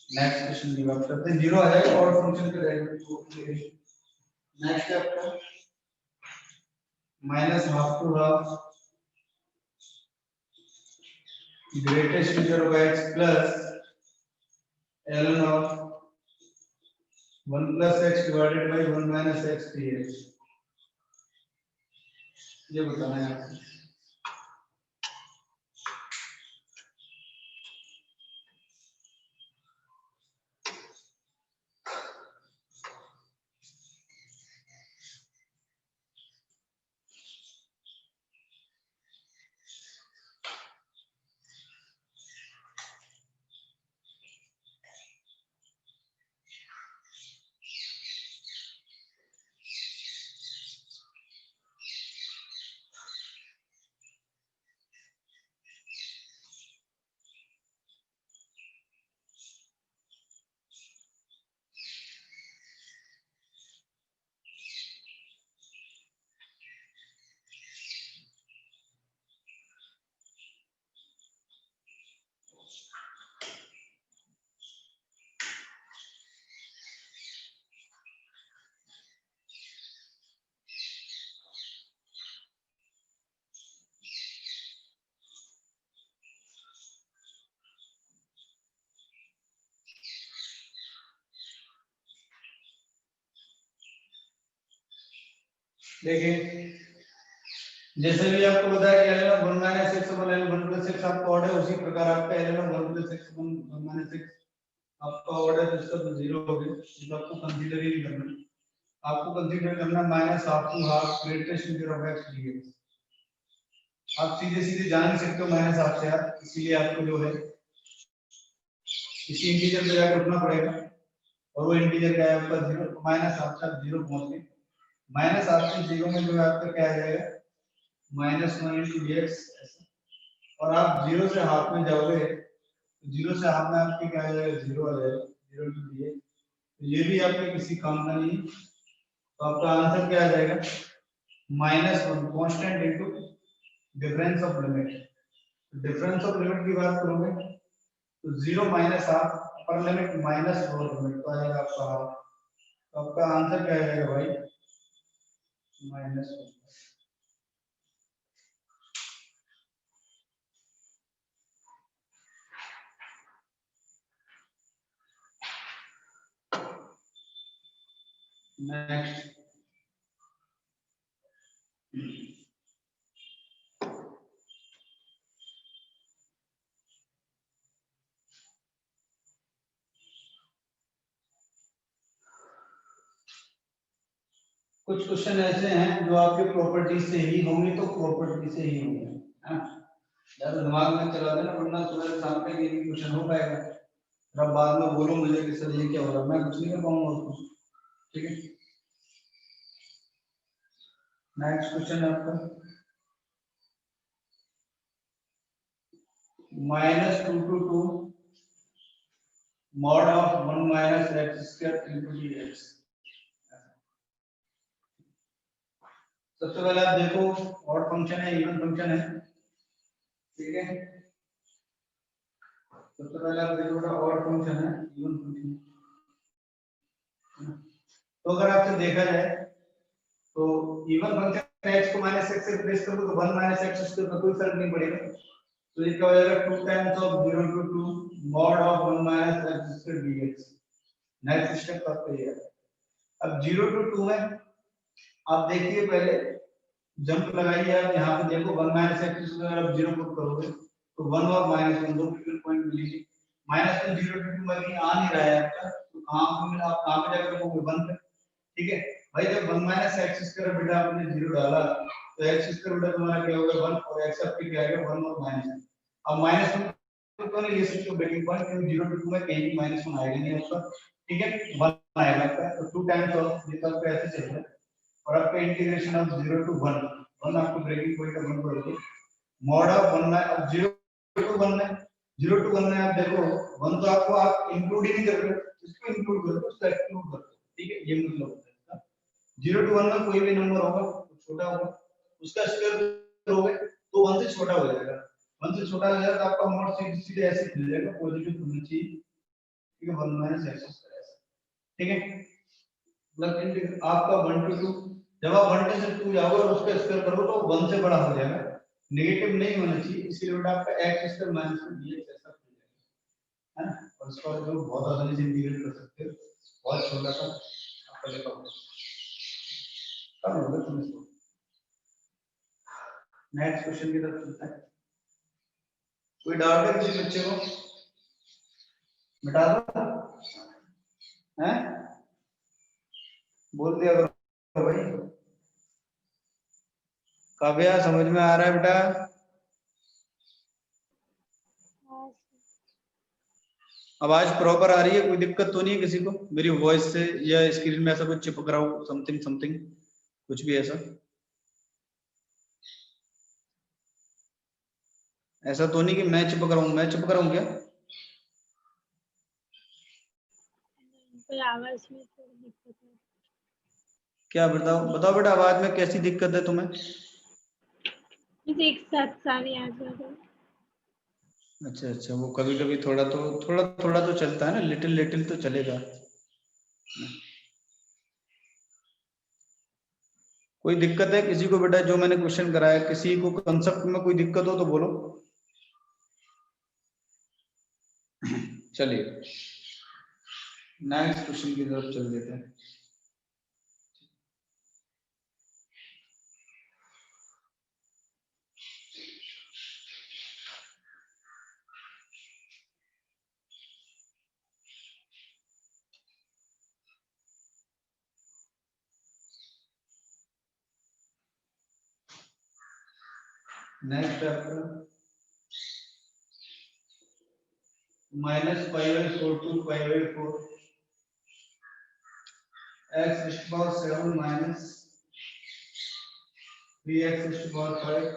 S1: नेक्स्ट क्वेश्चन की बात करते हैं। 0 आ जाएगा ऑड फंक्शन का डेरिवेटिव। नेक्स्ट है आपका minus half to half greatest integer of x plus ln of 1 plus x divided by 1 minus x dx, ये बताना है आपको। देखिए जैसे भी आपको बताया कि ln 1 माइनस x अपन ln 1 प्लस x आपका ऑर्डर है, उसी प्रकार आपका ln 1 plus x 1 minus x आपका ऑर्डर है, जिसका तो 0 हो गया, तो आपको कंसीडर ही नहीं करना। आपको कंसीडर करना minus half to half greatest integer of x dx। आप सीधे सीधे जान नहीं सकते हो माइनस हाफ से आप, इसीलिए आपको जो है इसी इंटीजर पे जाकर रुकना पड़ेगा, और वो इंटीजर क्या है आपका 0, माइनस हाफ से 0 पहुंच गए। माइनस हाफ से 0 में जो है आपका क्या आ जाएगा माइनस 1 इंटू dx, और आप 0 से हाफ में जाओगे, 0 से हाफ में आपके क्या आ जाएगा 0 आ जाएगा, 0 इंटू dx। ये भी आपके किसी काम का नहीं, तो आपका आंसर क्या आ जाएगा -1 constant into difference of limit. Difference of limit की बात करोगे तो 0 माइनस हाफ पर लिमिट माइनस 4 लिमिट, तो आ जाएगा आपका हाफ। तो आपका आंसर क्या आ जाएगा भाई -1। नेक्स्ट कुछ क्वेश्चन ऐसे हैं जो आपके प्रॉपर्टी से ही होंगे, तो प्रॉपर्टी से ही होंगे, है ना। ज्यादा दिमाग में चला देना, वरना सुबह शाम पे ये भी क्वेश्चन हो पाएगा, अब बाद में बोलो मुझे कि सर ये क्या हो रहा है, मैं कुछ नहीं कर पाऊंगा उसको। ठीक है, नेक्स्ट क्वेश्चन है आपका -2 to 2 mod of 1 minus x square into dx। सबसे पहले आप देखो ऑड फंक्शन है इवन फंक्शन है, ठीक है। सबसे पहले आप देखो ऑड फंक्शन है इवन फंक्शन, तो अगर आपसे देखा जाए तो इवन फंक्शन x को -x से रिप्लेस कर दो तो 1 - x स्क्वायर का कोई फर्क नहीं पड़ेगा, तो ये क्या हो जाएगा 2 times of 0 to 2 mod of 1 - x square dx। Next step आपका ये है। अब 0 to 2 में आप देखिए पहले जंप लगाइए, आप यहाँ पे देखो 1 - x स्क्वायर आप 0 पुट करोगे तो 1 और -1 दो फ्रीक्वेंट पॉइंट मिलेंगे। -1 0 to 2 में कहीं आ नहीं रहा है आपका, तो कहां पे आप कहां पे जाकर रखोगे 1 पे, ठीक है भाई। जब 1 - x स्क्वायर बेटा आपने 0 डाला तो x स्क्वायर बेटा तुम्हारा क्या होगा 1, और x आपके क्या आएगा 1 और -1। अब -1 तो नहीं ले सकते ब्रेकिंग पॉइंट, क्योंकि 0 to 2 में कहीं भी -1 आएगा नहीं आपका, ठीक है 1 आएगा आपका, तो 2 टाइम्स ऑफ ये तब ऐसे चल रहा है। और आपका इंटीग्रेशन ऑफ 0 to 1, 1 आपको ब्रेकिंग पॉइंट का 1 पड़ेगा, मॉड ऑफ 1 में अब 0 to 1 में 0 to 1 में आप देखो 1 तो आपको आप इंक्लूड ही नहीं कर रहे हो, इसको इंक्लूड कर दो, उसको एक्सक्लूड कर दो, ठीक है ये मतलब होता है। 0 to 1 में कोई भी नंबर होगा तो छोटा होगा, उसका स्क्वायर करोगे तो 1 से छोटा हो जाएगा, 1 से छोटा हो जाएगा तो आपका मॉड सीधे सीधे ऐसे खुल जाएगा, पॉजिटिव होना चाहिए, ठीक है 1 - x स्क्वायर, ठीक है। मतलब आपका 1 to 2, जब आप 1 से 2 जाओगे और उसका स्क्वायर करोगे तो 1 से बड़ा हो जाएगा, नेगेटिव नहीं होना चाहिए, इसीलिए बेटा आपका x स्क्वायर माइनस dx ऐसा हो जाएगा, है ना। और इसको जो बहुत आसानी से इंटीग्रेट कर सकते हो, बहुत छोटा सा आपका देखा होगा, कब होगा तुम इसको। नेक्स्ट क्वेश्चन की तरफ चलते हैं। कोई डाउट है किसी बच्चे को, मिटा दो हैं, बोल दिया करो भाई। काव्या समझ में आ रहा है बेटा? आवाज प्रॉपर आ रही है, कोई दिक्कत तो नहीं है किसी को मेरी वॉइस से, या स्क्रीन में ऐसा कुछ चिपक रहा हो समथिंग समथिंग कुछ भी ऐसा? ऐसा तो नहीं कि मैं चिपक रहा हूँ, मैं चिपक रहा हूँ क्या?
S2: आवाज में थोड़ी दिक्कत है।
S1: क्या बताओ बताओ बेटा, आवाज में कैसी दिक्कत है तुम्हें?
S2: एक साथ सारे आ जा रहे हैं।
S1: अच्छा अच्छा, वो कभी कभी थोड़ा थोड़ा तो चलता है ना, लिटिल लिटिल तो चलेगा। कोई दिक्कत है किसी को बेटा, जो मैंने क्वेश्चन कराया किसी को कंसेप्ट में कोई दिक्कत हो तो बोलो। चलिए नेक्स्ट क्वेश्चन की तरफ चल देते हैं। नेक्स्ट आपका -5/4 to 5/4 x raised to power 7 minus 3x raised to power 5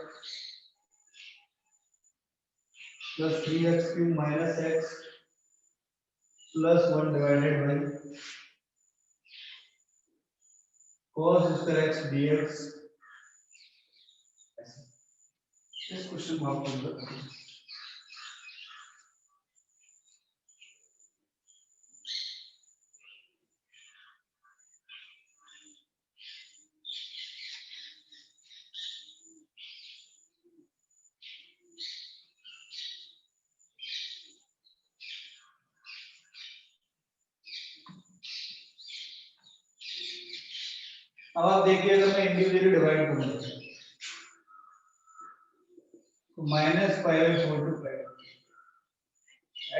S1: plus 3x cube minus x plus 1 divided by cos square x dx। इस क्वेश्चन को आप कर सकते हैं। अब आप देखिए अगर मैं इंडिविजुअली डिवाइड करूं तो -5/4 to 5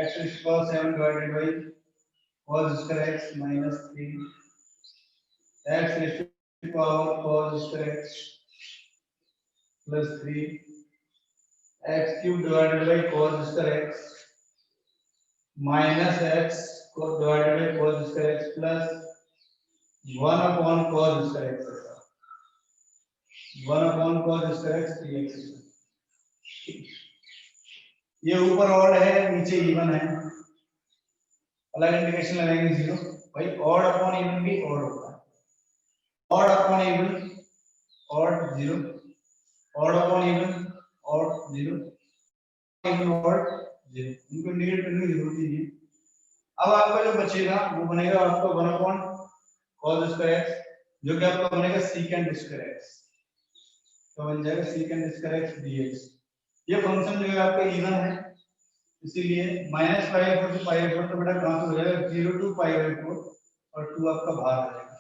S1: x raised to power 7 divided by cos square x minus 3 x raised to power cos square x plus 3 x cube divided by cos square x minus x divided by cos square x plus 1 upon cos square x 1 upon cos square x dx। ये ऊपर ऑड है नीचे इवन है, अलग इंडिकेशन लगाएंगे जीरो। भाई ऑड अपॉन इवन भी ऑड होता है, odd upon even odd zero, odd upon even odd zero, even odd zero, इनको इंडिकेट करने की जरूरत नहीं है। अब आपका जो बचेगा वो बनेगा आपका 1 अपॉन cos स्क्वायर x जो कि आपका बनेगा secant स्क्वायर x, तो बन जाएगा secant स्क्वायर x dx। ये फंक्शन जो है आपका इवन है इसीलिए -5/4 to 5/4 तो बेटा कहां से हो जाएगा 0 to 5/4 और 2 आपका बाहर आ जाएगा।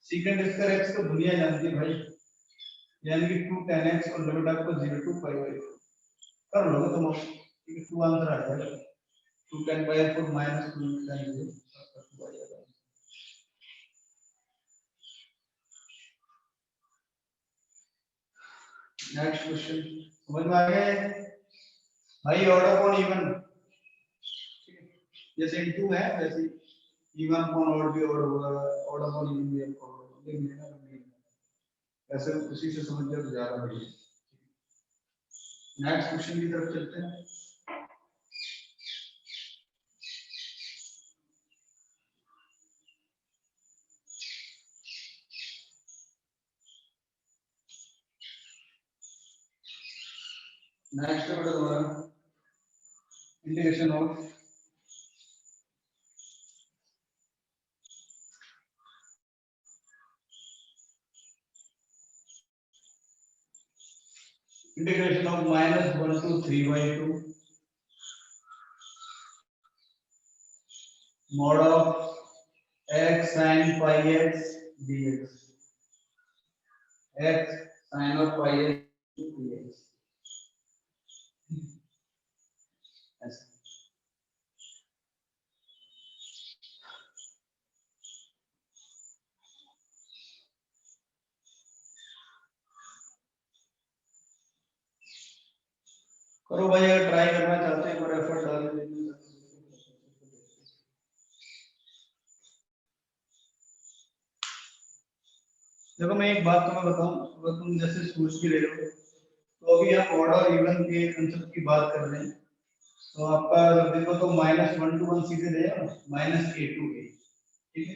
S1: secant स्क्वायर x तो दुनिया जानती है भाई, यानी कि 2 tan x और लिमिट आपको 0 to 5/4 कर लोगे तुम, ठीक है 2 आंसर आ जाएगा 2 tan/4 minus 2 tan 0 आपका 2 आ जाएगा। नेक्स्ट क्वेश्चन समझ में आ गया भाई? ऑर्डर अपॉन इवन जैसे इनटू है वैसे इवन अपॉन ऑड भी ऑड होगा, ऑर्डर अपॉन इवन भी ऑड होगा, लेकिन ऐसे उसी से समझ जाओ तो ज्यादा बढ़िया। नेक्स्ट क्वेश्चन की तरफ चलते हैं। नेक्स्ट है बेटा तुम्हारा integration of -1 to 3/2 mod of x sin pi x dx, x sin of pi x dx। करो भाई, अगर ट्राई करना चाहते हैं पर एफर्ट डाल देंगे। देखो मैं एक बात तुम्हें बताऊं, अगर तुम जैसे सोच भी रहे हो तो अभी आप ऑर्डर इवन के कंसेप्ट की बात कर रहे हैं तो आपका देखो तो -1 to 1 सीधे देगा -a to a, ठीक है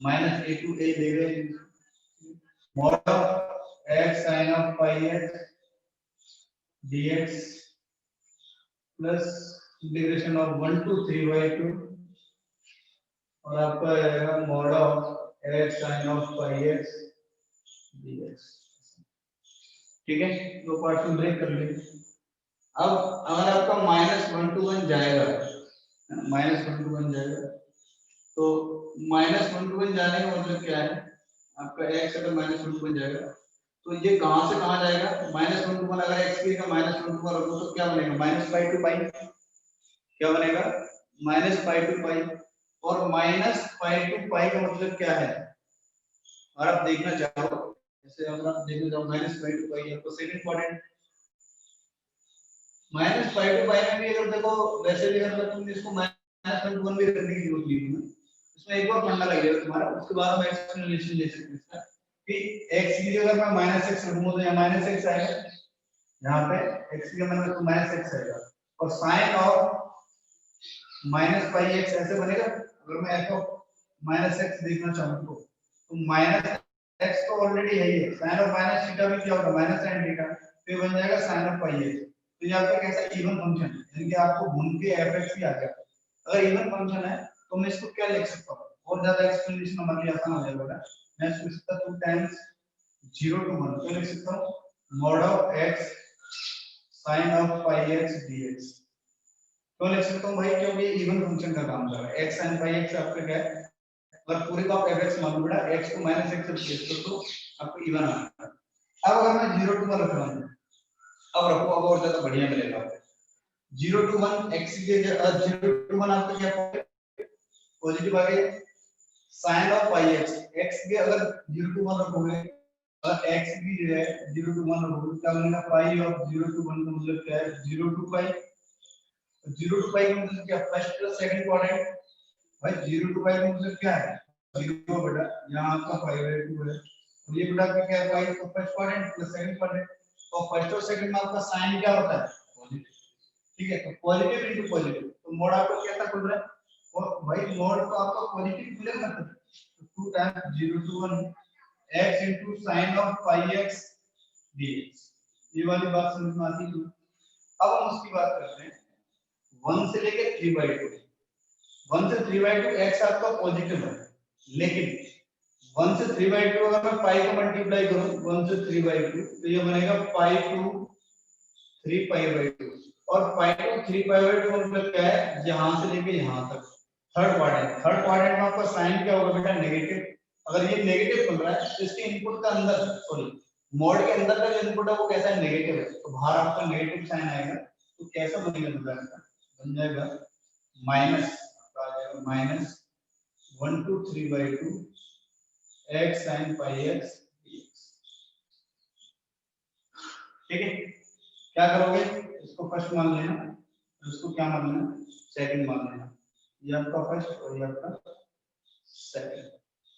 S1: -a to a दे रहे हैं mod of x sin of pi x dx plus integration of 1 to 3/2 और आपका आएगा mod of x sin of pi x dx। ठीक है, दो पार्ट में ब्रेक कर लेंगे। अब अगर आपका -1 to 1 जाएगा, -1 to 1 जाएगा तो -1 to 1 जाने का मतलब क्या है, आपका x अगर -1 to 1 जाएगा तो ये कहां से कहां जाएगा, -1 to 1 अगर x की जगह -1 to 1 रखो तो क्या बनेगा -pi to pi, क्या बनेगा -pi to pi, और -pi to pi का मतलब क्या है, और आप देखना चाहो जैसे अगर आप देखना चाहो -pi to pi आपको second quadrant minus pi to pi में भी अगर देखो वैसे भी अगर तुम इसको माइनस 1 भी करने की जरूरत नहीं है, इसमें एक और फंडा लगेगा तुम्हारा, उसके बाद हम एक्सप्लेनेशन ले सकते हैं इसका कि x की जगह मैं माइनस एक्स रखूंगा तो यहाँ माइनस एक्स आएगा, यहाँ पे x की जगह तो माइनस एक्स आएगा, और sine of minus pi x ऐसे बनेगा। अगर मैं f ऑफ माइनस एक्स देखना चाहूँ तो माइनस एक्स तो ऑलरेडी है ही, साइन ऑफ माइनस थीटा भी क्या होगा माइनस साइन थीटा, तो ये बन जाएगा साइन ऑफ पाई एक्स। तो ये आपका कैसा इवन फंक्शन है, यानी कि आपको भूल के fx ही आ गया। अगर इवन फंक्शन है तो मैं इसको क्या लिख सकता हूँ, और ज्यादा एक्सप्लेनेशन हमारे लिए आसान हो जाएगा। मैं इसको लिख सकता हूं 2 टाइम्स 0 to 1 तो लिख सकता हूं mod of x sin of pi x dx। तो लिख सकता हूं भाई क्योंकि इवन फंक्शन का काम कर रहा है, x sin पाई x आपका क्या है, अगर पूरे का fx मान लो बेटा x को माइनस x से रिप्लेस कर दो आपको इवन आएगा। अब अगर मैं 0 to 1 रख रहा हूं, अब रखो, अब और ज्यादा बढ़िया मिलेगा। 0 to 1 x के 0 to 1 आपका क्या पॉजिटिव आ गया, sin of pi x, x के अगर 0 to 1 रखोगे और x भी जो है 0 to 1 रखोगे क्या बनेगा, पाई ऑफ 0 to 1 का मतलब क्या है 0 to पाई, 0 to पाई का मतलब क्या फर्स्ट प्लस सेकंड क्वाड्रेंट, भाई 0 to पाई का मतलब क्या है 0 बेटा, यहां आपका पाई बाय 2 है, और ये बेटा क्या है पाई का first quadrant plus second quadrant, तो फर्स्ट और सेकंड में आपका साइन क्या होता है पॉजिटिव, ठीक है, तो पॉजिटिव इनटू पॉजिटिव, तो मोड आपको कैसा खुल रहा है, और भाई मोड तो आपका पॉजिटिव खुलेगा ना, तो 2 times 0 to 1 x into sin of pi x dx, ये वाली बात समझ में आती है। अब हम उसकी बात करते हैं 1 से लेके 3/2, 1 से 3/2 x आपका पॉजिटिव है, लेकिन 1 से 3/2 अगर मैं पाई को मल्टीप्लाई करूं 1 से 3/2 तो ये बनेगा पाई टू 3 पाई/2, और पाई टू 3 पाई/2 मतलब क्या है यहां से लेके यहां तक थर्ड क्वाड्रेंट में आपका साइन क्या होगा बेटा नेगेटिव, अगर ये नेगेटिव बन रहा है तो इसके इनपुट का अंदर सॉरी मोड के अंदर का जो इनपुट है वो कैसा है नेगेटिव है, तो बाहर आपका नेगेटिव साइन आएगा, तो कैसा बनेगा मतलब का बन जाएगा माइनस आ जाएगा minus 1 to 3/2 x sin pi x dx। ठीक है, क्या करोगे इसको फर्स्ट मान लेना, इसको क्या मान लेना सेकंड मान लेना, ये आपका फर्स्ट और ये आपका सेकंड,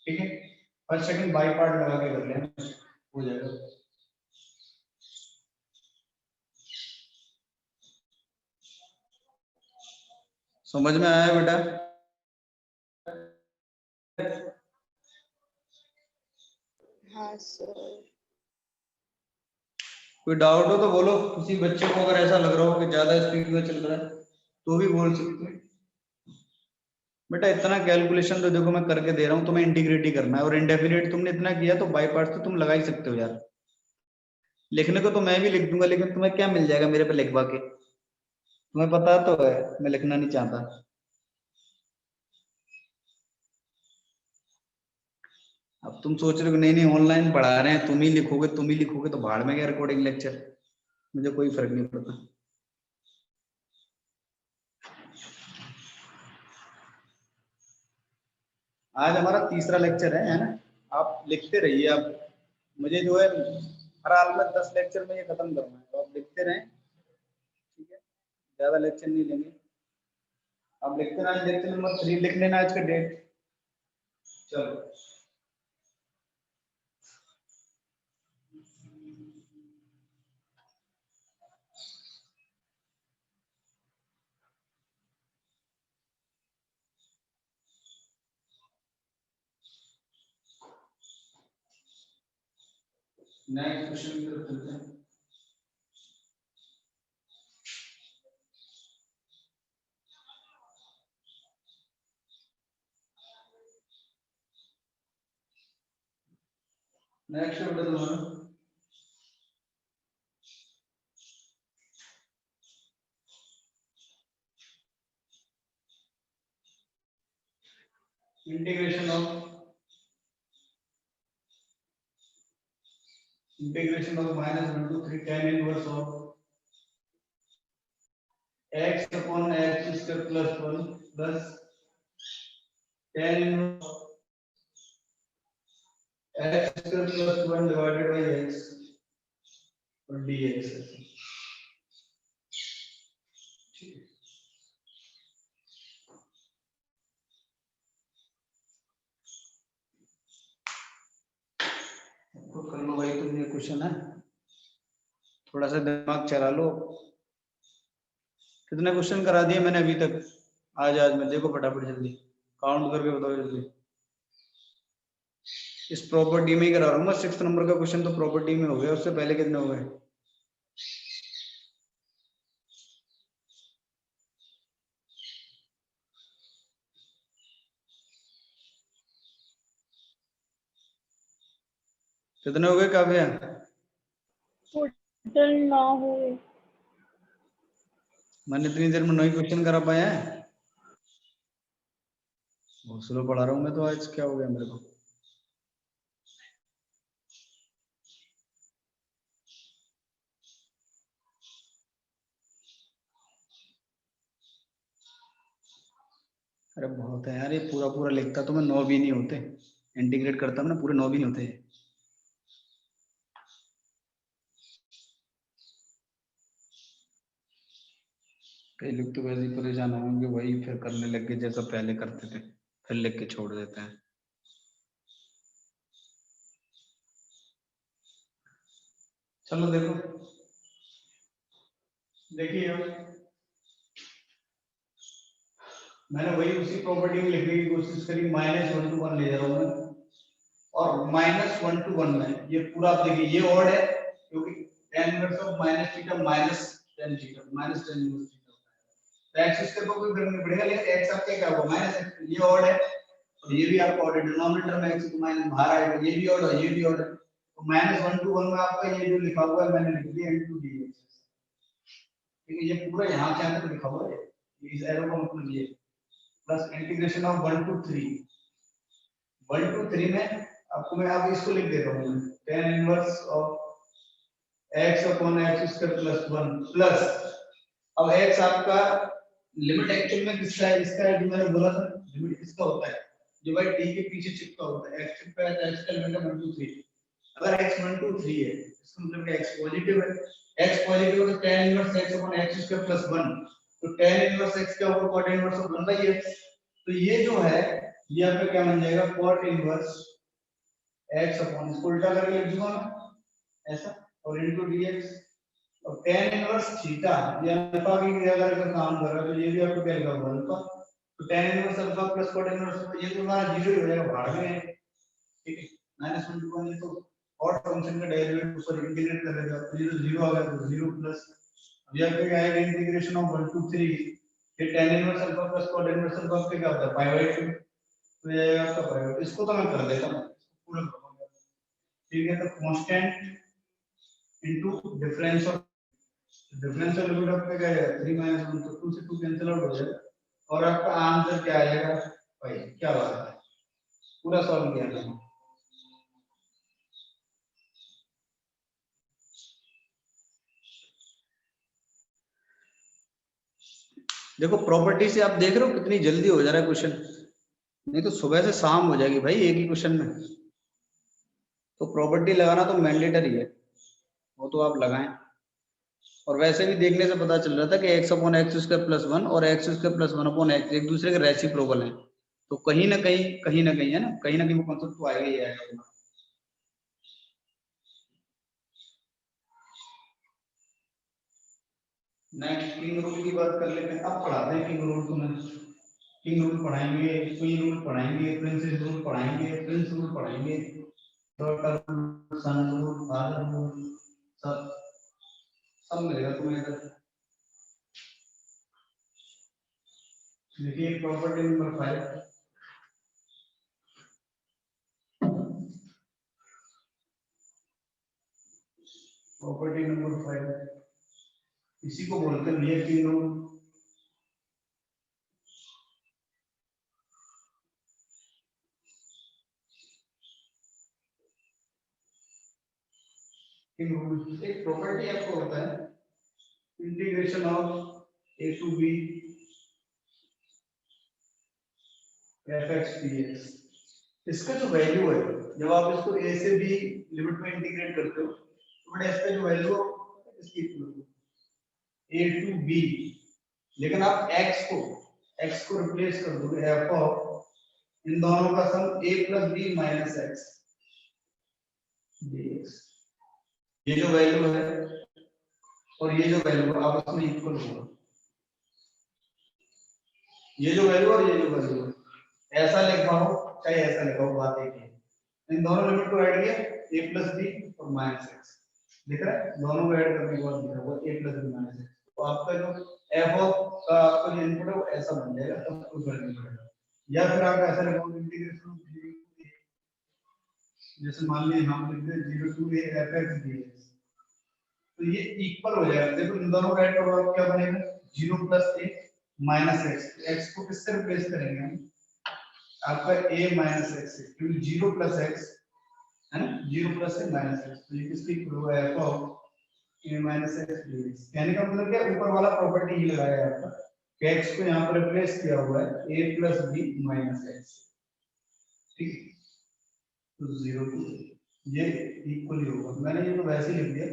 S1: ठीक है, फर्स्ट सेकंड बाई पार्ट लगा के कर लेना हो जाएगा। समझ में आया बेटा?
S3: हाँ सर।
S1: कोई डाउट हो तो बोलो, किसी बच्चे को अगर ऐसा लग रहा हो कि ज्यादा स्पीड में चल रहा है तो भी बोल सकते हैं। बेटा इतना कैलकुलेशन तो देखो मैं करके दे रहा हूँ, तुम्हें इंटीग्रेट ही करना है, और इंडेफिनिट तुमने इतना किया तो बाई पार्ट तो तुम लगा ही सकते हो यार। लिखने को तो मैं भी लिख दूंगा, लेकिन तुम्हें क्या मिल जाएगा मेरे पे लिखवा के, तुम्हें पता तो है मैं लिखना नहीं चाहता। अब तुम सोच रहे हो नहीं नहीं ऑनलाइन पढ़ा रहे हैं, तुम ही लिखोगे तो भाड़ में गया रिकॉर्डिंग लेक्चर, मुझे कोई फर्क नहीं पड़ता। आज हमारा तीसरा लेक्चर है ना, आप लिखते रहिए। आप मुझे जो है हर हाल में 10 लेक्चर में ये खत्म करना है, तो आप लिखते रहें, ठीक है, ज्यादा लेक्चर नहीं लेंगे। आप लिखते रहें, लेक्चर नंबर 3 लिख लेना आज का डेट। चलो नेक्स्ट क्वेश्चन की तरफ चलते हैं। नेक्स्ट बेटा तुम्हारा integration of -1 to 3 tan inverse of x upon x square plus 1 plus tan inverse x square plus 1 divided by x और dx। लो भाई, तुम ये क्वेश्चन है, थोड़ा सा दिमाग चला लो। कितने क्वेश्चन करा दिए मैंने अभी तक? आज में देखो फटाफट जल्दी काउंट करके बताओ जल्दी। इस प्रॉपर्टी में ही करा रहा हूँ मैं, 6 नंबर का क्वेश्चन तो प्रॉपर्टी में हो गया, उससे पहले कितने हो गए? कितने हो गए काव्या?
S2: टोटल 9 हुए।
S1: मैंने इतनी देर में 9 क्वेश्चन करा पाया है? बहुत स्लो पढ़ा रहा हूँ मैं तो आज, क्या हो गया मेरे को? अरे बहुत है यार, ये पूरा पूरा लिखता तो मैं 9 भी नहीं होते, इंटीग्रेट करता हूँ ना पूरे 9 भी नहीं होते। कई लोग तो वैसे ही परेशान होंगे, वही फिर करने लग गए जैसा पहले करते थे, फिर लिख के छोड़ देते हैं। चलो देखो, देखिए मैंने वही उसी प्रॉपर्टी में लिखने की कोशिश करी, -1 to 1 ले जा रहा हूँ मैं, और -1 to 1 में ये पूरा आप देखिए, ये ऑड है क्योंकि tan inverse of -θ minus tan theta minus tan inverse theta, x square को कोई फर्क नहीं पड़ेगा, लेकिन x आपके क्या होगा -x, ये ऑड है और ये भी आपका ऑड है, डिनोमिनेटर में x तो माइनस बाहर आएगा, ये भी ऑड है ये भी ऑड है, तो -1 to 1 में आपका ये जो लिखा हुआ है मैंने लिख दिया into dx, ठीक है, ये पूरा यहाँ से यहाँ तक लिखा हुआ है, इस एरो का मतलब ये प्लस इंटीग्रेशन ऑफ 1 to 3 में आपको मैं अब इसको लिख देता हूँ, tan inverse of x upon x square plus 1 plus, अब x आपका लिमिट एक्चुअल में किसका है, इसका है, जो मैंने बोला था लिमिट किसका होता है, जो भाई t के पीछे चिपका होता है, x चिपका है तो x का लिमिट है 1 to 3, अगर x 1 to 3 है इसका मतलब कि x पॉजिटिव है, x पॉजिटिव है तो tan inverse x upon x square plus 1, तो tan इनवर्स x क्या होगा, cot इनवर्स ऑफ 1/x, तो ये जो है ये आपका क्या बन जाएगा, cot इनवर्स x अपॉन, इसको उल्टा करके लिख दूंगा मैं ऐसा, और इनटू dx, और tan इनवर्स थीटा ये अल्फा की जगह अगर काम कर रहा है तो ये भी आपको क्या लिखा होगा अल्फा, तो tan inverse alpha plus cot inverse, ये तो हमारा जीरो हो जाएगा भाग में, ठीक है, -1 to 1 ये तो और फंक्शन का डेरिवेटिव सॉरी इंटीग्रेट कर देगा, तो ये तो 0 आ गया, तो 0 प्लस, अब ये क्या आएगा इंटीग्रेशन ऑफ 1 to 3, ये tan inverse alpha plus cot inverse alpha पे क्या होता है पाई/2, तो ये आएगा आपका पाई/2, इसको तो मैं कर देता हूं पूरा, ठीक है, तो constant into difference of, differential limit आपका क्या है 3 - 1, तो 2 से 2 कैंसिल आउट हो जाएगा और आपका आंसर क्या आएगा भाई, क्या बात है, पूरा सॉल्व किया मैंने। देखो प्रॉपर्टी से आप देख रहे हो कितनी जल्दी हो जा रहा है क्वेश्चन, नहीं तो सुबह से शाम हो जाएगी भाई एक ही क्वेश्चन में, तो प्रॉपर्टी लगाना तो मैंडेटरी है, वो तो आप लगाएं, और वैसे भी देखने से पता चल रहा था कि x upon x square plus 1 और x square plus 1 upon x एक दूसरे के रेसिप्रोकल हैं, तो कहीं ना कहीं है ना, कहीं ना कहीं वो कांसेप्ट तो आएगा ही आएगा। नेक्स्ट किंग रूल की बात कर लेते हैं, अब पढ़ाते हैं किंग रूल, तुम्हें किंग रूल पढ़ाएंगे, क्वीन रूल पढ़ाएंगे, प्रिंसेस रूल पढ़ाएंगे, प्रिंस रूल पढ़ाएंगे, डॉटर रूल, सन रूल, फादर रूल, सब सब मिलेगा तुम्हें इधर। देखिए प्रॉपर्टी नंबर 5, प्रॉपर्टी नंबर 5 इसी को बोलते हैं भैया किंग रूल। किंग रूल एक प्रॉपर्टी आपको होता है integration of a to b fx dx, इसका जो वैल्यू है जब आप इसको a से b लिमिट में इंटीग्रेट करते हो तो बड़ा इसका जो वैल्यू है इसकी a to b, लेकिन आप x को रिप्लेस कर दोगे f ऑफ इन दोनों का सम a plus b minus x, dx। ये जो वैल्यू है और ये जो वैल्यू आपस में इक्वल होगा, ये जो वैल्यू और ये जो वैल्यू है, ऐसा लिखा हो चाहे ऐसा लिखा हो, बात एक है। इन दोनों लिमिट को ऐड किया a प्लस बी और माइनस एक्स, दिख रहा है, दोनों को ऐड करने के बाद दिख रहा है वो a plus b minus x. तो आपका जो f ऑफ का आपका जो इनपुट है वो ऐसा बन जाएगा, तब कोई फर्क नहीं पड़ेगा। या फिर आप ऐसा लिखोगे इंटीग्रेशन ऑफ 0 टू a, जैसे मान लीजिए हम लिख दें 0 टू a fx dx, तो ये इक्वल हो जाएगा। देखो इन दोनों को ऐड करो आप क्या बनेगा 0 plus a minus x, x को किससे रिप्लेस करेंगे हम, आपका a माइनस x, क्योंकि 0 प्लस x है ना, 0 प्लस है माइनस x, तो ये किसकी इक्वल हुआ है f a minus x dx। कहने का मतलब क्या, ऊपर वाला प्रॉपर्टी ही लगाया है आपका कि x को यहां पर रिप्लेस किया हुआ है a plus b minus x, ठीक है। तो 0 टू ये इक्वल ही होगा, मैंने ये तो वैसे ही लिख दिया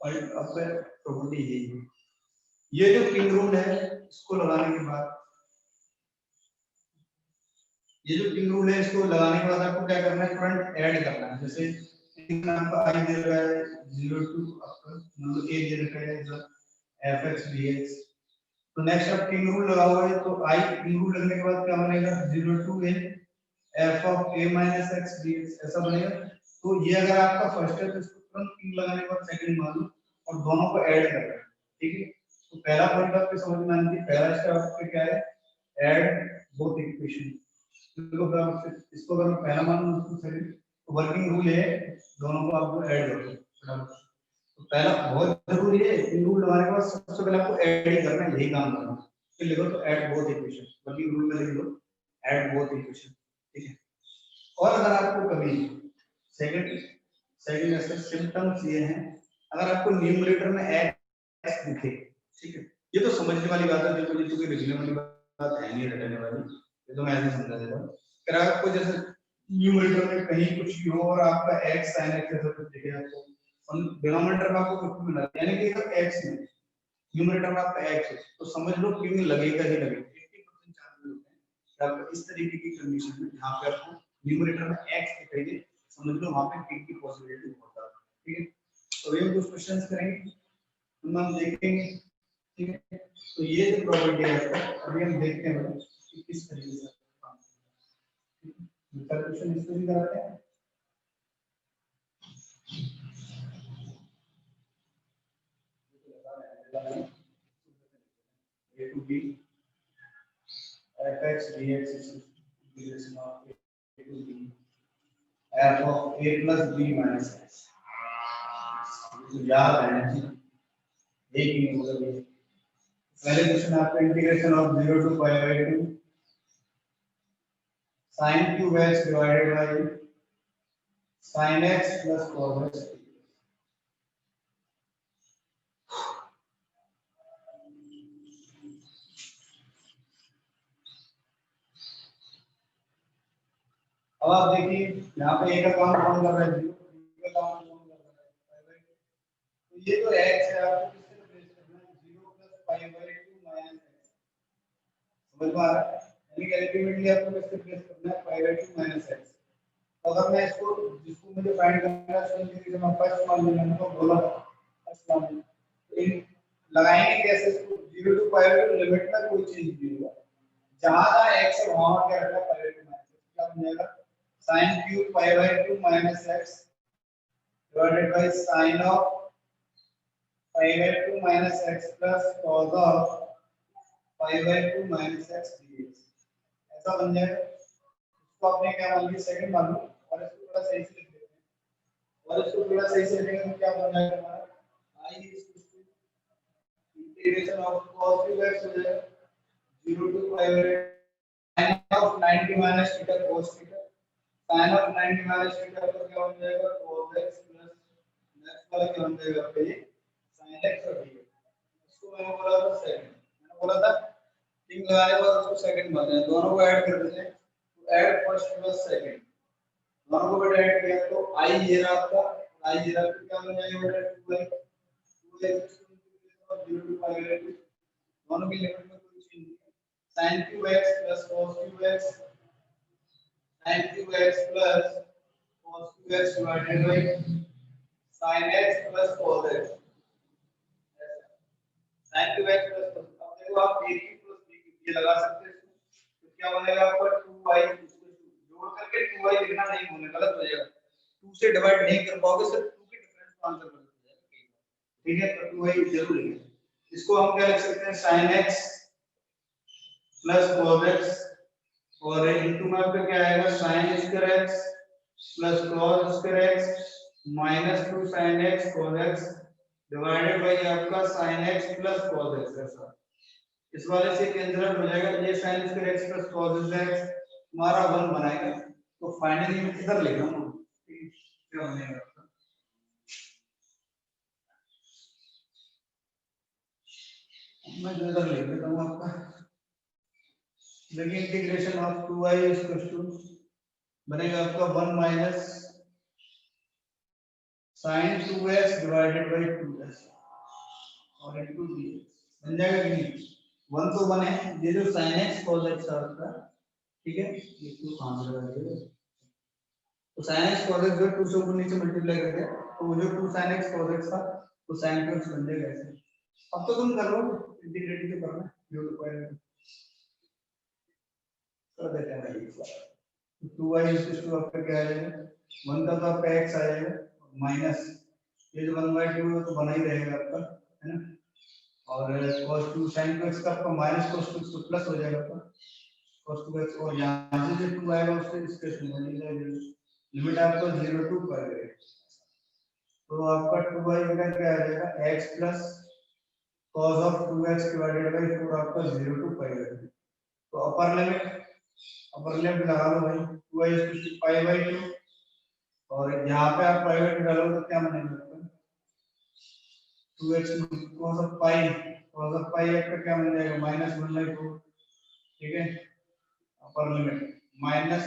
S1: और अब प्रॉपर्टी यही है। ये जो किंग रूल है इसको लगाने के बाद, ये जो किंग रूल है इसको लगाने के बाद आपको क्या करना है, करंट ऐड करना है। जैसे आपका i दे रहा है 0 टू आपका मतलब a दे रखा है fx dx, तो नेक्स्ट आप किंग रूल लगाओगे तो i किंग रूल लगने के बाद क्या बनेगा 0 to a f of a minus x dx, ऐसा बनेगा। तो ये अगर आपका फर्स्ट है तो इसको तुरंत किंग लगाने के बाद सेकंड मान लो और दोनों को ऐड कर रहे हैं, ठीक है। तो पहला पॉइंट आपके समझ में आना चाहिए, पहला स्टेप आपका क्या है, ऐड बोथ इक्वेशन। इसको अगर मैं पहला मान लूं तो वर्किंग रूल है दोनों को आपको ऐड करो। तो पहला बहुत जरूरी है, इन रूल लगाने के बाद सबसे पहले आपको ऐड ही करना है, यही काम करना है। फिर लिखो तो add both equation, working rule में लिख लो ऐड बोथ इक्वेशन, ठीक है। और अगर आपको कभी सेकंड सेकंड ऐसे सिम्टम्स ये हैं, अगर आपको न्यूमरेटर में एक्स दिखे, ठीक है, ये तो समझने वाली बात है, देखो ये तो कोई लिखने वाली बात है नहीं, रटने वाली, ये तो मैं ऐसे समझा देता हूं। अगर आपको जैसे न्यूमरेटर में कहीं कुछ भी हो और आपका x sin x ऐसा कुछ दिखे आपको और डिनोमिनेटर में आपको कुछ भी मिला, यानी कि अगर x में न्यूमरेटर में आपका x है तो समझ लो किंग लगेगा ही लगेगा, 80% चांसेस होते हैं कि आपको इस तरीके की कंडीशन में जहां पे आपको न्यूमरेटर में x दिखाई दे, समझ लो वहां पे किंग की पॉसिबिलिटी बहुत ज्यादा है, ठीक है। तो ये कुछ क्वेश्चंस करेंगे, हम देखेंगे, ठीक है। तो ये जो प्रॉपर्टी है अभी हम देखते हैं कि किस तरीके से काम करता है। दूसरा क्वेश्चन इसको भी कराते हैं। a to b fx dx is integration of a to b f of a plus b minus x, तो याद रहना चाहिए एक ही मतलब ये पहले क्वेश्चन आपका integration of 0 to pi by 2 sin cube x divided by sin x plus cos x। अब आप देखिए यहाँ पे a का काम कौन कर रहा है, 0 b का काम कौन कर रहा है पाई बाय 2, तो ये जो x है आपको किससे रिप्लेस करना है 0 plus pi by 2 minus x, समझ में आ रहा है, यानी कि अल्टीमेटली आपको किससे रिप्लेस करना है पाई बाय 2 माइनस x। तो अगर मैं इसको जिसको मुझे फाइंड करना है उसको इंटीग्रेशन में फर्स्ट मान लेना है तो बोला फर्स्ट मान लेना, तो इन लगाएंगे कैसे इसको 0 टू पाई बाय 2 लिमिट में कोई चेंज नहीं होगा, जहां जहां x है वहां क्या रखना पाई बाय 2 माइनस x, क्या बन जाएगा sin cube pi by 2 minus x divided by sin of pi by 2 minus x plus cos of pi by 2 minus x dx, ऐसा बन जाएगा। इसको आपने क्या मान लिया सेकंड मान लो और इसको थोड़ा सही से लिख देते हैं, और इसको थोड़ा सही से लिखेंगे तो क्या बन जाएगा हमारा i is integration of cos cube x हो जाएगा 0 to pi by sin of 90 minus theta cos theta, sin of 90 minus theta तो क्या बन जाएगा cos x प्लस नेक्स्ट वाला क्या बन जाएगा आपका ये sin x और dx। इसको मैंने बोला था सेकंड, मैंने बोला था किंग लगाने के बाद उसको सेकंड मान लें, दोनों को ऐड कर देते हैं तो ऐड फर्स्ट प्लस सेकंड, दोनों को बेटा ऐड किया तो i ये रहा आपका, i ये रहा तो क्या बन जाएगा बेटा 2x और 0 टू पाई बाय 2, दोनों की लिमिट में कोई चेंज नहीं, sin cube x plus cos cube x sin cube x plus cos cube x divided by sin x plus cos x sin 2x plus cos। अब देखो आप a cube plus b cube ये लगा सकते हैं इसको, तो क्या बनेगा आपका 2y, इसको जोड़ करके 2y लिखना नहीं भूलना, गलत हो जाएगा, 2 से डिवाइड नहीं कर पाओगे, सिर्फ 2 के डिफरेंस को आंसर गलत हो जाएगा, ठीक है, तो 2y जरूर लिखें। इसको हम क्या लिख सकते हैं, sin x plus cos x, और इनटू में आपका क्या आएगा, sin square x plus cos square x minus 2 sin x cos x divided by आपका sin x plus cos x ऐसा। इस वाले से कैंसिल आउट हो जाएगा, ये sin square x plus cos x हमारा 1 बनाएगा, तो फाइनली मैं इधर लिख रहा हूं, क्या बनेगा आपका, मैं इधर लिख देता हूं आपका, देखिए integration of 2y equal to बनेगा आपका 1 minus sin 2x divided by 2x और इनटू dx बन जाएगा कि नहीं, 1 तो 1 है, ये जो sin x cos x आपका, ठीक है, ये 2 कहां से लगा दिया, तो sin x cos x जो 2 से ऊपर नीचे मल्टीप्लाई करके, तो वो जो 2 sin x cos x था वो sin 2x बन जाएगा ऐसे। अब तो तुम कर लो, इंटीग्रेट तो करना, जो तो पॉइंट कर देते हैं भाई, 2y इक्वल टू आपका क्या आएगा, 1 का तो आपका x आएगा माइनस ये जो 1/2 है तो बना ही रहेगा आपका, है ना, और cos 2 sin 2x का आपका माइनस cos 2 तो प्लस हो जाएगा आपका cos 2x, और यहां से जो 2 आएगा उससे इसके बन जाएगा, लिमिट आपको 0 टू पाई है, तो आपका 2y का क्या आ जाएगा x plus cos of 2x divided by 4 आपका 0 टू पाई है, तो अपर लिमिट लगा लो भाई, 2y पाई बाय 2, और यहाँ पे आप पाई बाय 2 डालोगे तो क्या बनेगा आपका 2x cos ऑफ पाई का क्या बन जाएगा -1/4, ठीक है, अपर लिमिट माइनस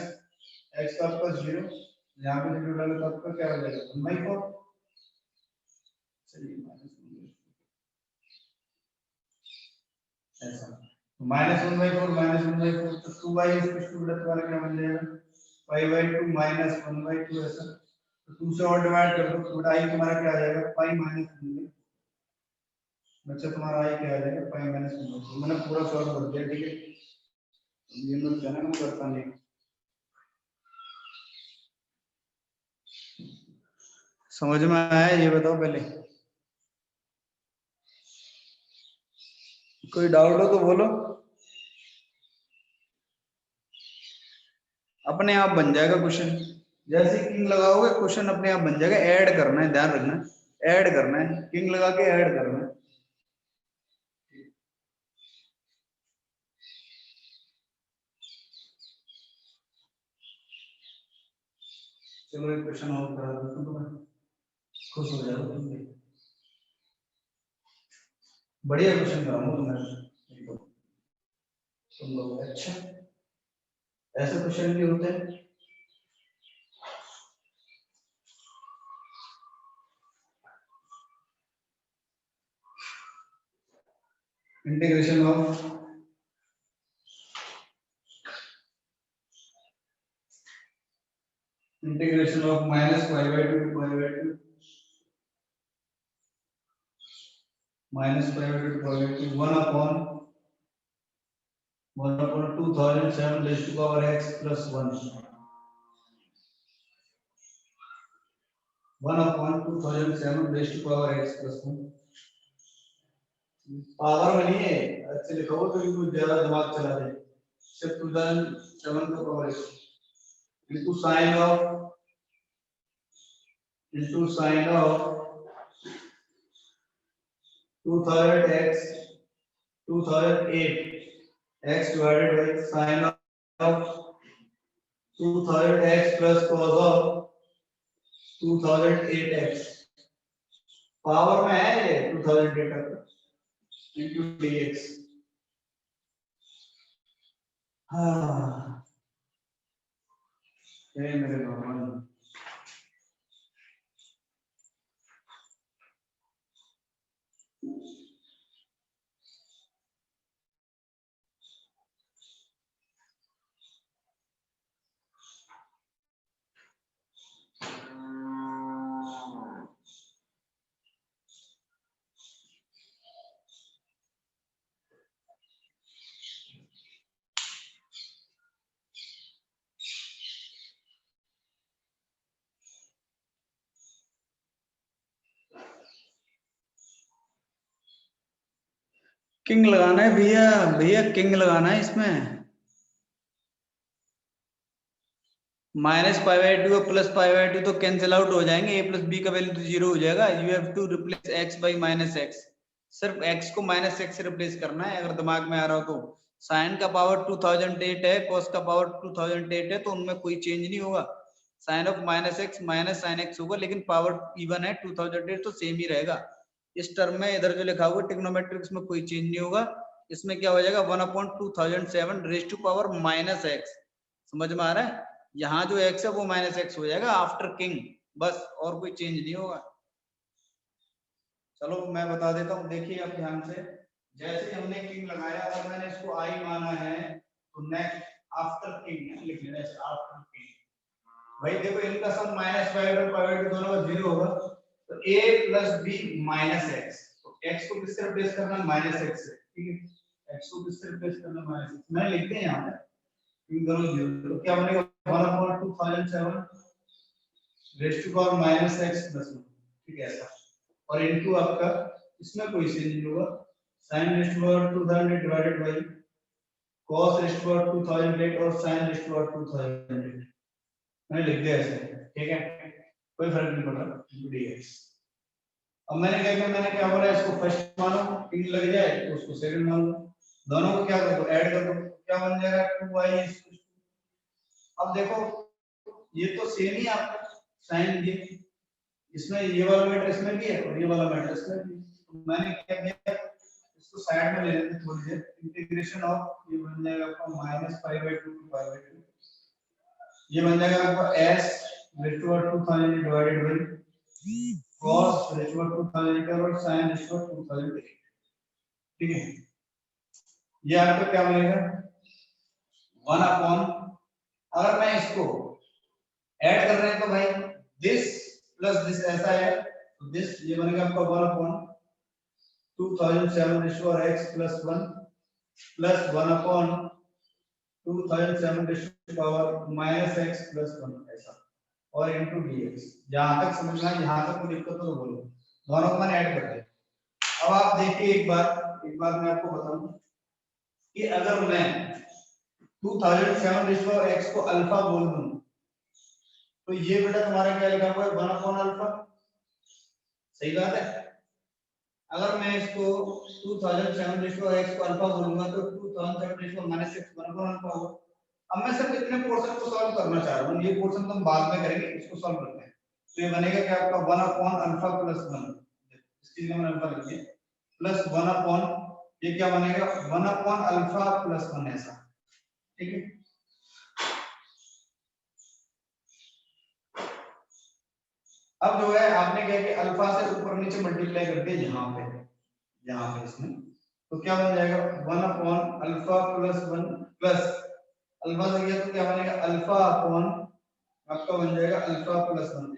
S1: x का आपका 0, यहाँ पे 0 डालो तो आपका क्या हो जाएगा 1/4, चलिए ऐसा -1/4 तो 2y इक्वल टू वाला क्या बन जाएगा पाई बाय 2 -1/2 ऐसा, तो 2 से और डिवाइड कर दो, तो i तुम्हारा क्या आ जाएगा पाई माइनस 1, बच्चा तुम्हारा i क्या आ जाएगा पाई माइनस 1, मैंने पूरा सॉल्व कर दिया, ठीक है, ये मत कहना मैं करता नहीं, समझ में आया ये बताओ पहले, कोई डाउट हो तो बोलो, अपने आप बन जाएगा क्वेश्चन, जैसे किंग लगाओगे क्वेश्चन अपने आप बन जाएगा, ऐड करना है, ध्यान रखना, ऐड करना है, किंग लगा के ऐड करना है, चलो एक क्वेश्चन और करा देता हूं, तुम्हें खुश हो जाओगे तुम भी, बढ़िया क्वेश्चन कराऊंगा तुम्हें, तुम लोग अच्छा ऐसे क्वेश्चन भी होते हैं, integration of -π/2 to π/2 -π/2 to π/2 1 upon 2007 raised to power x plus 1 1 upon 2007 raised to power x plus 1 power में नहीं है, अच्छे लिखो तो इनको ज्यादा दिमाग चला दे, सिर्फ 2007 का power x into sin of 2008 x divided by sin of 2000x plus cos of 2008x power में है ये 2008 का into dx, हाँ ये मेरे भगवान, किंग लगाना है भैया, भैया किंग लगाना है इसमें। -π/2 और +π/2 तो कैंसिल आउट हो जाएंगे, a + b का वैल्यू तो 0 हो जाएगा। You have to replace x by -x, सिर्फ x को -x से रिप्लेस करना है। अगर दिमाग में आ रहा हो तो साइन का पावर 2008 है, cos का पावर 2008 है, तो उनमें कोई चेंज नहीं होगा। Sine of -x minus sine x होगा, लेकिन पावर इवन है 2008 तो सेम ही रहेगा। इस टर्म में इधर जो लिखा हुआ ट्रिग्नोमेट्रिक्स में कोई चेंज नहीं होगा। इसमें क्या हो जाएगा 1/2007 रेज़ टू पावर -x। समझ में आ रहा है? यहाँ जो x है वो -x हो जाएगा आफ्टर किंग, बस, और कोई चेंज नहीं होगा। चलो मैं बता देता हूँ, देखिए आप ध्यान से। जैसे हमने किंग लगाया और मैंने इसको i माना है, तो नेक्स्ट आफ्टर किंग लिख लेना है, आफ्टर किंग। भाई देखो इनका सम -π/2 और दोनों का 0 होगा, तो a + b -x, तो x को किससे रिप्लेस करना है? -x से, ठीक है। x को किससे रिप्लेस करना है? -x। मैं लिखते हैं यहाँ पे इन दोनों 0, तो क्या बनेगा 1/2007 रेज़ टू पावर -x + 1, ठीक है ऐसा। और इनटू आपका इसमें कोई चेंज नहीं होगा, sin raise to power 2000 divided by cos raise to power 2008 और sin रेज़ टू पावर 2008, मैंने लिख दिया ऐसे, ठीक है, कोई फर्क नहीं पड़ रहा, dx। अब मैंने क्या बोला, इसको फर्स्ट मानो, किंग लग जाए तो उसको सेकंड मान लो, दोनों को क्या कर दो, ऐड कर दो, क्या बन जाएगा 2y। अब देखो ये तो सेम ही आपका साइन, ये इसमें ये वाला मैटर इसमें भी है और ये वाला मैटर इसमें भी है। तो मैंने क्या किया, इसको साइड में ले लेते हैं थोड़ी देर, इंटीग्रेशन ऑफ ये बन जाएगा आपका -π/2 to π/2, ये बन जाएगा आपका s raise to power 2000 divided by cos raise to power 2000 और sin रेज़ टू पावर 2000, ठीक है। ये आपका क्या बनेगा 1/, अगर मैं इसको ऐड कर रहे हैं तो भाई दिस प्लस दिस ऐसा है, तो दिस ये बनेगा आपका 1/2007 raise to power x + 1 plus 1/2007 raise to power -x + 1 ऐसा, और इनटू dx। जहां तक समझना, यहां तक कोई दिक्कत हो तो बोलो, दोनों को मैंने ऐड कर दिया। अब आप देखिए एक बार मैं आपको बताऊं कि अगर मैं 2007 रेज़ टू पावर x को अल्फा बोल दूं, तो ये बेटा तुम्हारा क्या लिखा हुआ है 1/अल्फा, सही बात है। अगर मैं इसको 2007 रेज़ टू पावर x को अल्फा बोलूंगा तो 2007 रेज़ टू पावर -x 1/अल्फा होगा। अब मैं सिर्फ इतने पोर्शन को सॉल्व करना चाह रहा हूं, ये पोर्शन तो हम बाद में करेंगे, इसको सॉल्व करते हैं। तो ये बनेगा क्या आपका 1/अल्फा + 1, इसकी जगह मैंने अल्फा लिख दिया, प्लस 1/, ये क्या बनेगा 1/अल्फा + 1 ऐसा, ठीक है। अब जो है आपने क्या कि अल्फा से ऊपर नीचे मल्टीप्लाई कर दिया यहाँ पे इसमें, तो क्या बन जाएगा 1/अल्फा + 1 प्लस अल्फा से गया तो क्या बनेगा अल्फा अपॉन आपका बन जाएगा अल्फा + 1।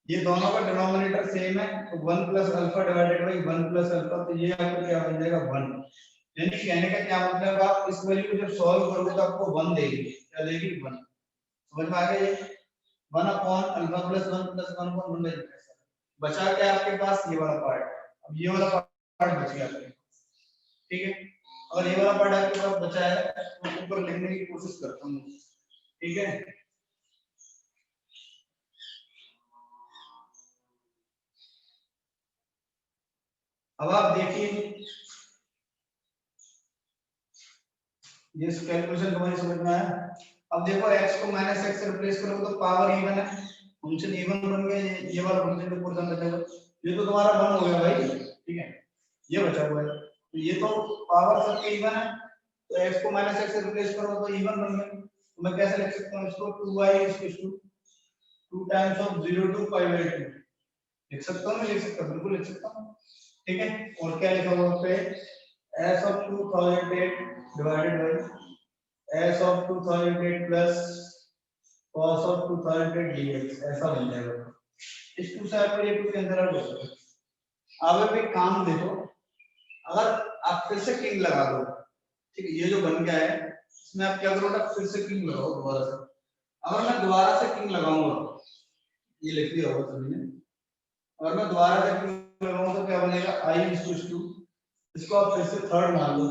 S1: ये दोनों का डिनोमिनेटर सेम है, तो 1 + अल्फा डिवाइडेड बाय 1 + अल्फा, तो ये आपका क्या बन जाएगा 1। यानी कहने का क्या मतलब, आप इस वैल्यू को जब सॉल्व करोगे तो आपको 1 देगी, क्या देगी 1। समझ में आ गया ये 1/अल्फा + 1 + 1/1 ऐसा। बचा क्या आपके पास ये वाला पार्ट, अब ये वाला पार्ट बच गया आपके पास, ठीक है। अगर ये वाला पार्ट आपके पास बचा है तो ऊपर लिखने की कोशिश करता हूं, ठीक है। अब आप देखिए ये कैलकुलेशन तुम्हारी समझ में आया। अब देखो x को -x से रिप्लेस करोगे तो पावर इवन है, फंक्शन इवन बन गया, ये वाला फंक्शन जो पोर्शन बचा, ये तो तुम्हारा 1 हो गया भाई, ठीक है। ये बचा हुआ है, तो ये तो पावर सबके इवन है, तो x को -x से रिप्लेस करो तो इवन बन गया। तो मैं कैसे लिख सकता हूं इसको 2y 2 टाइम्स ऑफ 0 to π/2 लिख सकता हूं, मैं लिख सकता हूं, बिल्कुल लिख सकता हूं, ठीक है। और क्या लिखा हुआ पे s of 2008 divided by s of 2008 plus cos of 2008 dx ऐसा बन जाएगा। इस 2 से आपको ये 2 कैंसिल आउट हो जाएगा। अब एक काम देखो, अगर आप फिर से किंग लगा दो, ठीक है, ये जो बन गया है इसमें आप क्या करोगे, फिर से किंग लगाओ दोबारा से। अगर मैं दोबारा से किंग लगाऊंगा, ये लिख दिया होगा सभी ने, अगर मैं दोबारा से किंग लगाऊंगा तो क्या बनेगा i = इसको आप फिर से थर्ड मान लो,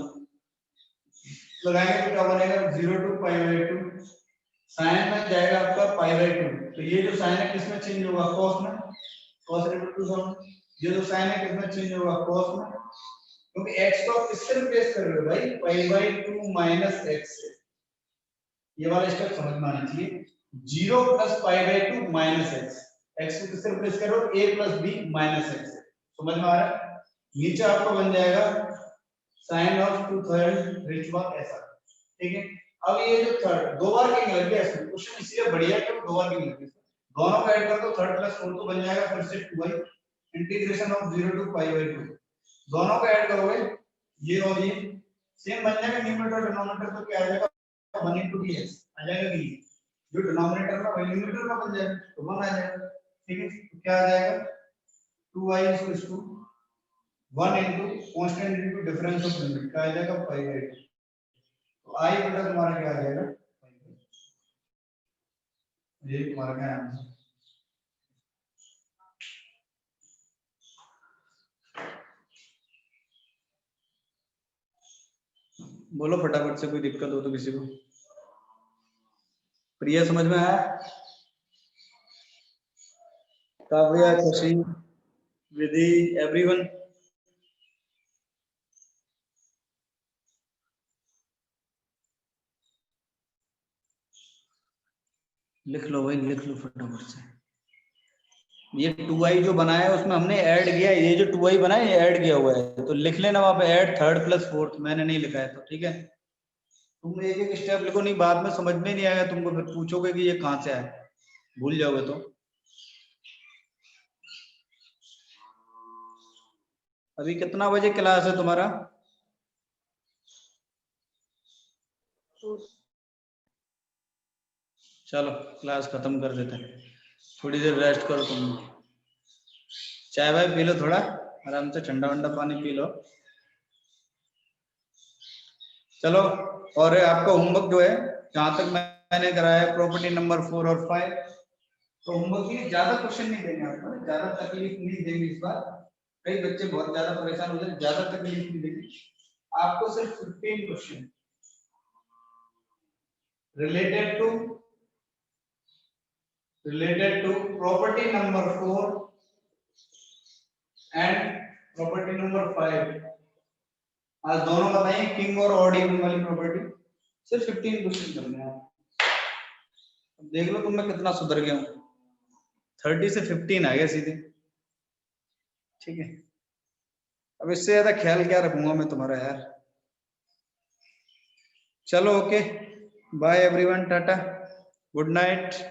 S1: लगाएंगे तो क्या बनेगा 0 to π/2, साइन में जाएगा आपका π/2, तो ये जो साइन है किसमें चेंज होगा, cos में, cos √2 सम, ये जो साइन है किसमें चेंज होगा, cos में, क्योंकि x को आप किससे रिप्लेस कर रहे हो भाई, π/2 माइनस x से, ये वाला स्टेप समझ में आना चाहिए, 0 + π/2 माइनस x, x को किससे रिप्लेस कर रहे हो, a + b माइनस x से, समझ में आ रहा है। नीचे आपको बन जाएगा sin of 2/3 ऐसा, ठीक है। अब ये जो थर्ड दो बार किंग लग गया इसमें, क्वेश्चन इसलिए बढ़िया है कि दो बार किंग लग गया, दोनों का ऐड कर दो 3 + 4 तो बन जाएगा फिर से 2y इंटीग्रेशन ऑफ 0 to π/2, दोनों का ऐड करोगे ये और ये सेम बन जाएगा, न्यूमरेटर और डिनोमिनेटर तो क्या आ जाएगा 1 * dx आ जाएगा कि जो डिनोमिनेटर में वही न्यूमरेटर में बन जाएगा तो 1 आ जाएगा, ठीक है। तो क्या आ जाएगा 2y 1 into constant into difference of limit क्या आ जाएगा π/2, तो I बटा तुम्हारा क्या आ जाएगा, ये तुम्हारा क्या आंसर, बोलो फटाफट से, कोई दिक्कत हो तो किसी को। प्रिया समझ में आया, काव्या, खुशी, विधि, एवरीवन, लिख लो भाई, लिख लो फटाफट से। ये 2i जो बनाया है उसमें हमने ऐड किया है, ये जो 2i बना है ये ऐड किया हुआ है, तो लिख लेना वहां पे ऐड 3rd + 4th, मैंने नहीं लिखा है तो ठीक है। तुम एक एक स्टेप लिखो, नहीं बाद में समझ में नहीं आएगा तुमको, फिर पूछोगे कि ये कहां से आया, भूल जाओगे तो। अभी कितना बजे क्लास है तुम्हारा, चलो क्लास खत्म कर देते हैं, थोड़ी देर रेस्ट करो तुम, चाय वाय पी लो, थोड़ा आराम से ठंडा वंडा पानी पी लो, चलो। और आपका होमवर्क जो है जहां तक मैंने कराया है प्रॉपर्टी नंबर 4 और 5, तो होमवर्क में ज्यादा क्वेश्चन नहीं देंगे आपको, ज्यादा तकलीफ नहीं देंगे इस बार, कई बच्चे बहुत ज्यादा परेशान हो जाते, ज्यादा तकलीफ नहीं देंगे आपको, सिर्फ 15 question related to property number 4 and property number 5, आज दोनों बताइए, किंग और ऑड इवन वाली प्रॉपर्टी, सिर्फ 15 क्वेश्चन करने हैं। देख लो तुम मैं कितना सुधर गया हूँ, 30 से 15 आ गया सीधे, ठीक है। अब इससे ज्यादा ख्याल क्या रखूंगा मैं तुम्हारा यार, चलो ओके, बाय एवरीवन, टाटा, गुड नाइट।